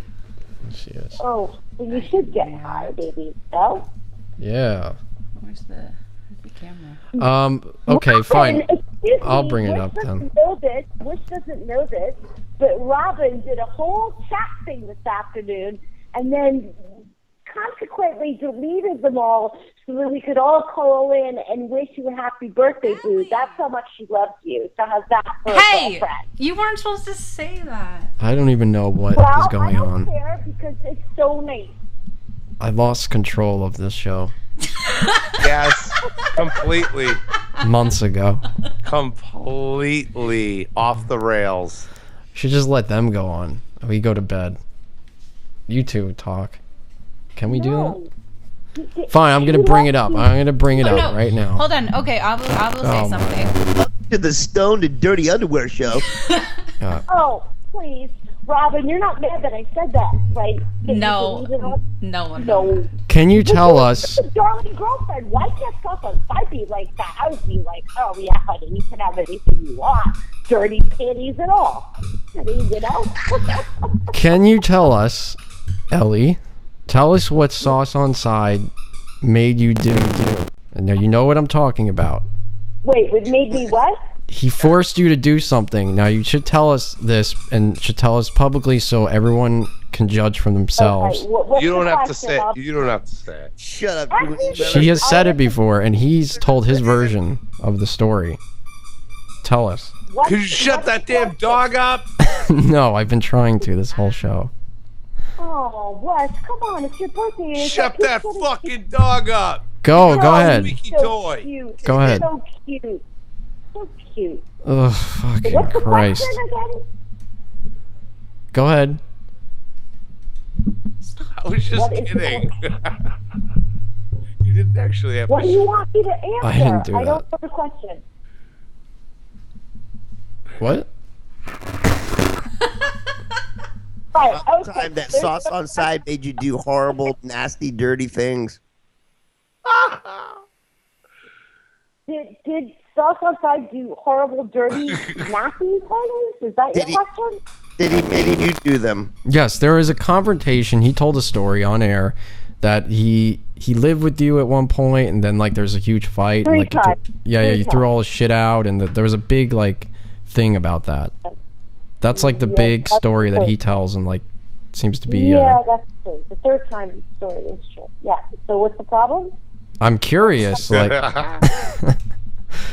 She is. Oh, well, you should get high, baby. No? Yeah. Where's the camera? Okay, fine. Excuse I'll me, bring it Wish up then. Wish doesn't know this, but Robin did a whole chat thing this afternoon and then consequently deleted them all so that we could all call in and wish you a happy birthday, Boo. That's how much she loves you. So how's that for a girlfriend? You weren't supposed to say that. I don't even know what is going I don't on. care because it's so nice. I lost control of this show Yes, completely. months ago. Completely off the rails. Should just let them go on. We go to bed. You two talk. Can we do that? Fine, I'm gonna bring it up. I'm gonna bring it Oh, up no. right now. Hold on. Okay, I will say Oh, something. To the stoned and dirty underwear show. Oh, please, Robin, you're not mad that I said that, right? No. No. Can you tell us? Darling girlfriend, why can't someone be like that? I would be like, oh yeah, honey, you can have anything you want, dirty panties and all. I mean, you know. Can you tell us, Ellie? Tell us what Sauce on Side made you do. And now you know what I'm talking about. Wait, it made me what? He forced you to do something. Now you should tell us this and should tell us publicly so everyone can judge for themselves. Okay, You don't have to say it. You don't have to say it. Shut up. She has said it before, and he's told his version of the story. Tell us. Could you shut that damn dog up? No, I've been trying to this whole show. Oh, Wes, come on, it's your birthday. Shut that fucking dog up. Go ahead. Squeaky So toy. cute. Go ahead. So cute. So cute. Ugh, fucking What's the Christ. question again? Go ahead. I was just What is kidding. You didn't actually have What to. do you want me to answer? I didn't do I don't that. know the question. What? Right, okay. Time that Sauce on Side made you do horrible, nasty, dirty things. Did Sauce on Side do horrible, dirty, nasty things? Is that Did your question? Did you do them? Yes, there is a confrontation. He told a story on air that he lived with you at one point, and then like there's a huge fight. Three like, times. you threw all his shit out, and there was a big like thing about that. That's like the big story that he tells, and like seems to be. Yeah, that's true. The third time the story is true. Yeah. So what's the problem? I'm curious. Like,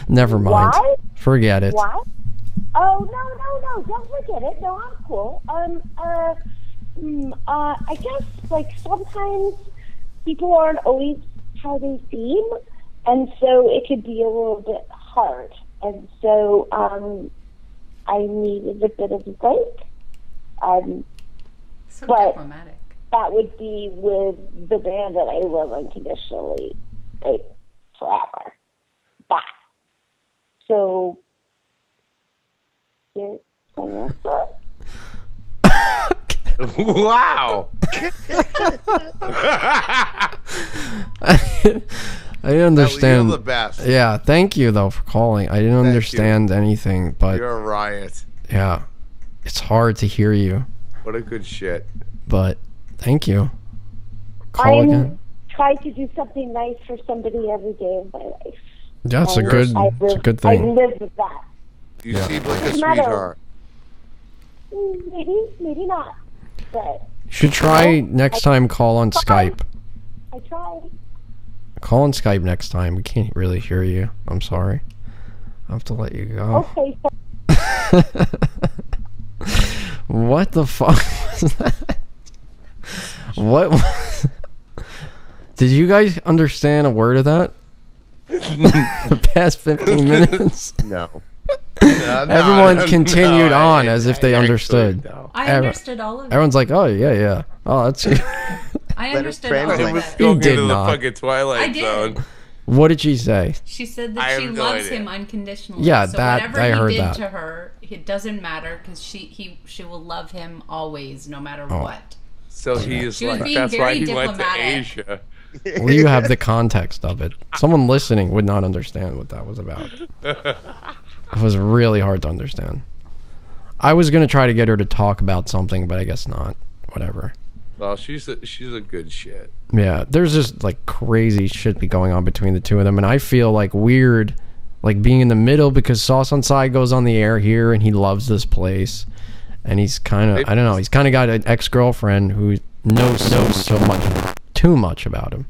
never mind. Why? Forget it. Why? Oh no! Don't forget it. No, I'm cool. I guess like sometimes people aren't always how they seem, and so it could be a little bit hard. And so I needed a bit of a break. So but diplomatic. that would be with the band that I love unconditionally, like forever. Bye. So. Yeah, Wow. I didn't understand. You're the best. Yeah, thank you though for calling. I didn't understand anything, but You're a riot. yeah, it's hard to hear you. What a good shit. But thank you. Call I'm again. trying to do something nice for somebody every day of my life. Yeah, it's a And good. I It's a live- good I thing. live with that. You seem like a Doesn't matter. sweetheart. Maybe not. But You should try next time. Call on Skype. I tried. Call on Skype next time. We can't really hear you. I'm sorry. I have to let you go. Okay. So What the fuck was that? What? Did you guys understand a word of that? The past 15 minutes? No. Everyone continued on as if they understood. I understood all of it. Everyone's like, oh, yeah. Oh, that's... I understood all of It was it. going He did into the not. fucking Twilight I did. Zone. What did she say? She said I that have she no loves idea. him unconditionally. Yeah, so that- whatever I he heard did that. to her, it doesn't matter because she will love him always, no matter Oh. what. So he is She was like, being that's why very he went to diplomatic. Asia. Well, you have the context of it. Someone listening would not understand what that was about. It was really hard to understand. I was going to try to get her to talk about something, but I guess not. Whatever. Well, she's a good shit. Yeah, there's just like crazy shit be going on between the two of them, and I feel like weird, like being in the middle because Sauce on Side goes on the air here, and he loves this place, and he's kind of, I don't know, he's kind of got an ex-girlfriend who knows so much, too much about him.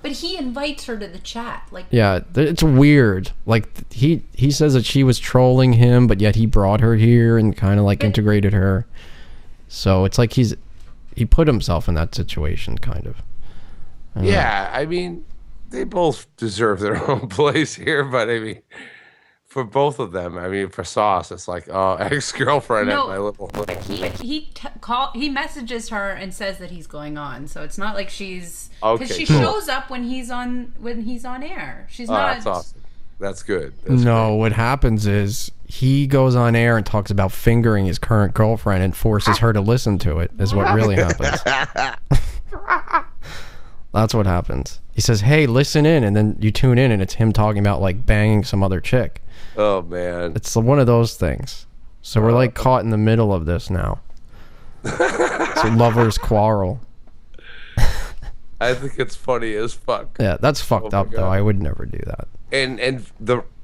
But he invites her to the chat. Like, Yeah, it's weird. Like he says that she was trolling him, but yet he brought her here and kind of like integrated her. So it's like he put himself in that situation, kind of. I don't know. Yeah, I mean, they both deserve their own place here, but I mean, for both of them. I mean, for Sauce, it's like, oh, ex-girlfriend at my little. He messages her and says that he's going on. So it's not like she's Okay, she cool. shows up when he's on air. She's Oh, not. that's awesome. That's good. That's No, what happens is he goes on air and talks about fingering his current girlfriend and forces her to listen to it, is what really happens. That's what happens. He says, hey, listen in, and then you tune in and it's him talking about like banging some other chick. Oh, man. It's one of those things. So we're like caught in the middle of this now. It's a lovers quarrel. I think it's funny as fuck. Yeah, that's fucked up though. I would never do that. And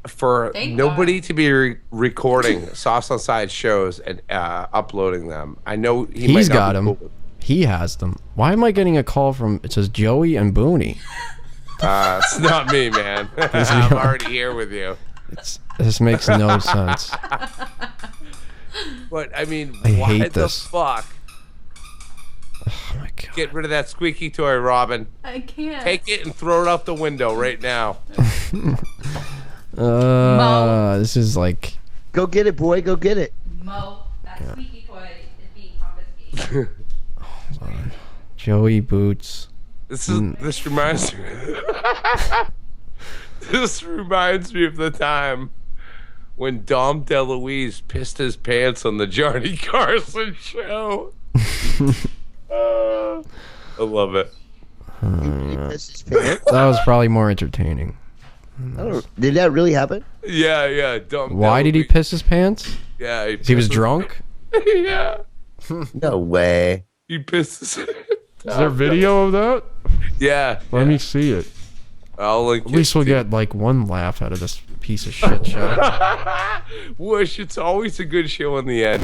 for Thank nobody to be recording Sauce on Side shows and uploading them, I know He's got them. He has them. Why am I getting a call from? It says Joey and Booney. It's not me, man. I'm already here with you. This makes no sense. But I mean, I why hate the this. fuck? Oh my god! Get rid of that squeaky toy, Robin. I can't. Take it and throw it out the window right now. This is like. Go get it, boy. Go get it. Mo, that squeaky toy is being confiscated. Joey Boots. This reminds me. This reminds me of the time when Dom DeLuise pissed his pants on the Johnny Carson show. I love it. That was probably more entertaining. Did that really happen? Yeah. Dom Why did he piss his pants? Yeah, he was drunk. Yeah. No way. He pissed his Is there video of that? Yeah. Let me see it. I'll link At least we'll get like one laugh out of this piece of shit show. Wush, it's always a good show in the end.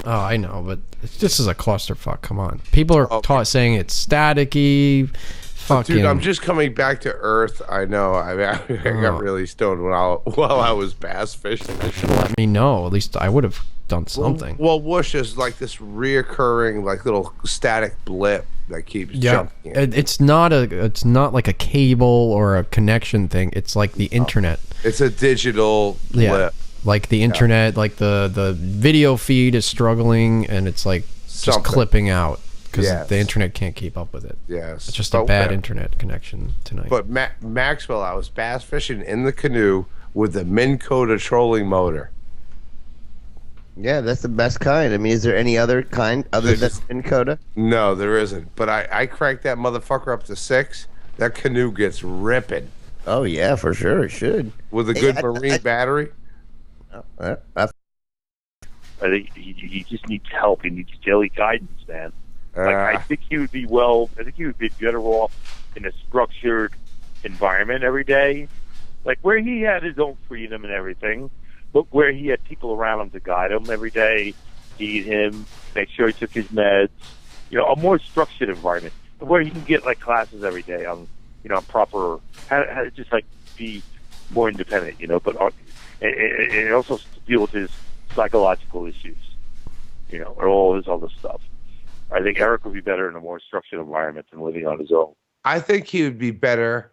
Oh, I know, but this is a clusterfuck. Come on, people are saying it's staticky. Fucking. Dude, I'm just coming back to Earth. I know. I got really stoned while I was bass fishing. Let me know. At least I would have done something. Well, Wush is like this reoccurring, like little static blip that keeps jumping. It's not like a cable or a connection thing. It's like the internet. It's a digital blip. Yeah, like the internet, like the video feed is struggling, and it's like just clipping out because the internet can't keep up with it. Yes, it's just a bad internet connection tonight. But Maxwell, I was bass fishing in the canoe with the Minn Kota trolling motor. Yeah, that's the best kind. I mean, is there any other kind other than Minn Kota? No, there isn't. But I cranked that motherfucker up to 6. That canoe gets ripping. Oh yeah, for sure it should. With a good marine battery. I think he just needs help. He needs daily guidance, man. I think he would be better off in a structured environment every day, like where he had his own freedom and everything, but where he had people around him to guide him every day, feed him, make sure he took his meds. You know, a more structured environment where he can get like classes every day on, you know, proper how to just like be more independent. You know, but and also deal with his psychological issues. You know, or all his other stuff. I think Eric would be better in a more structured environment than living on his own. I think he would be better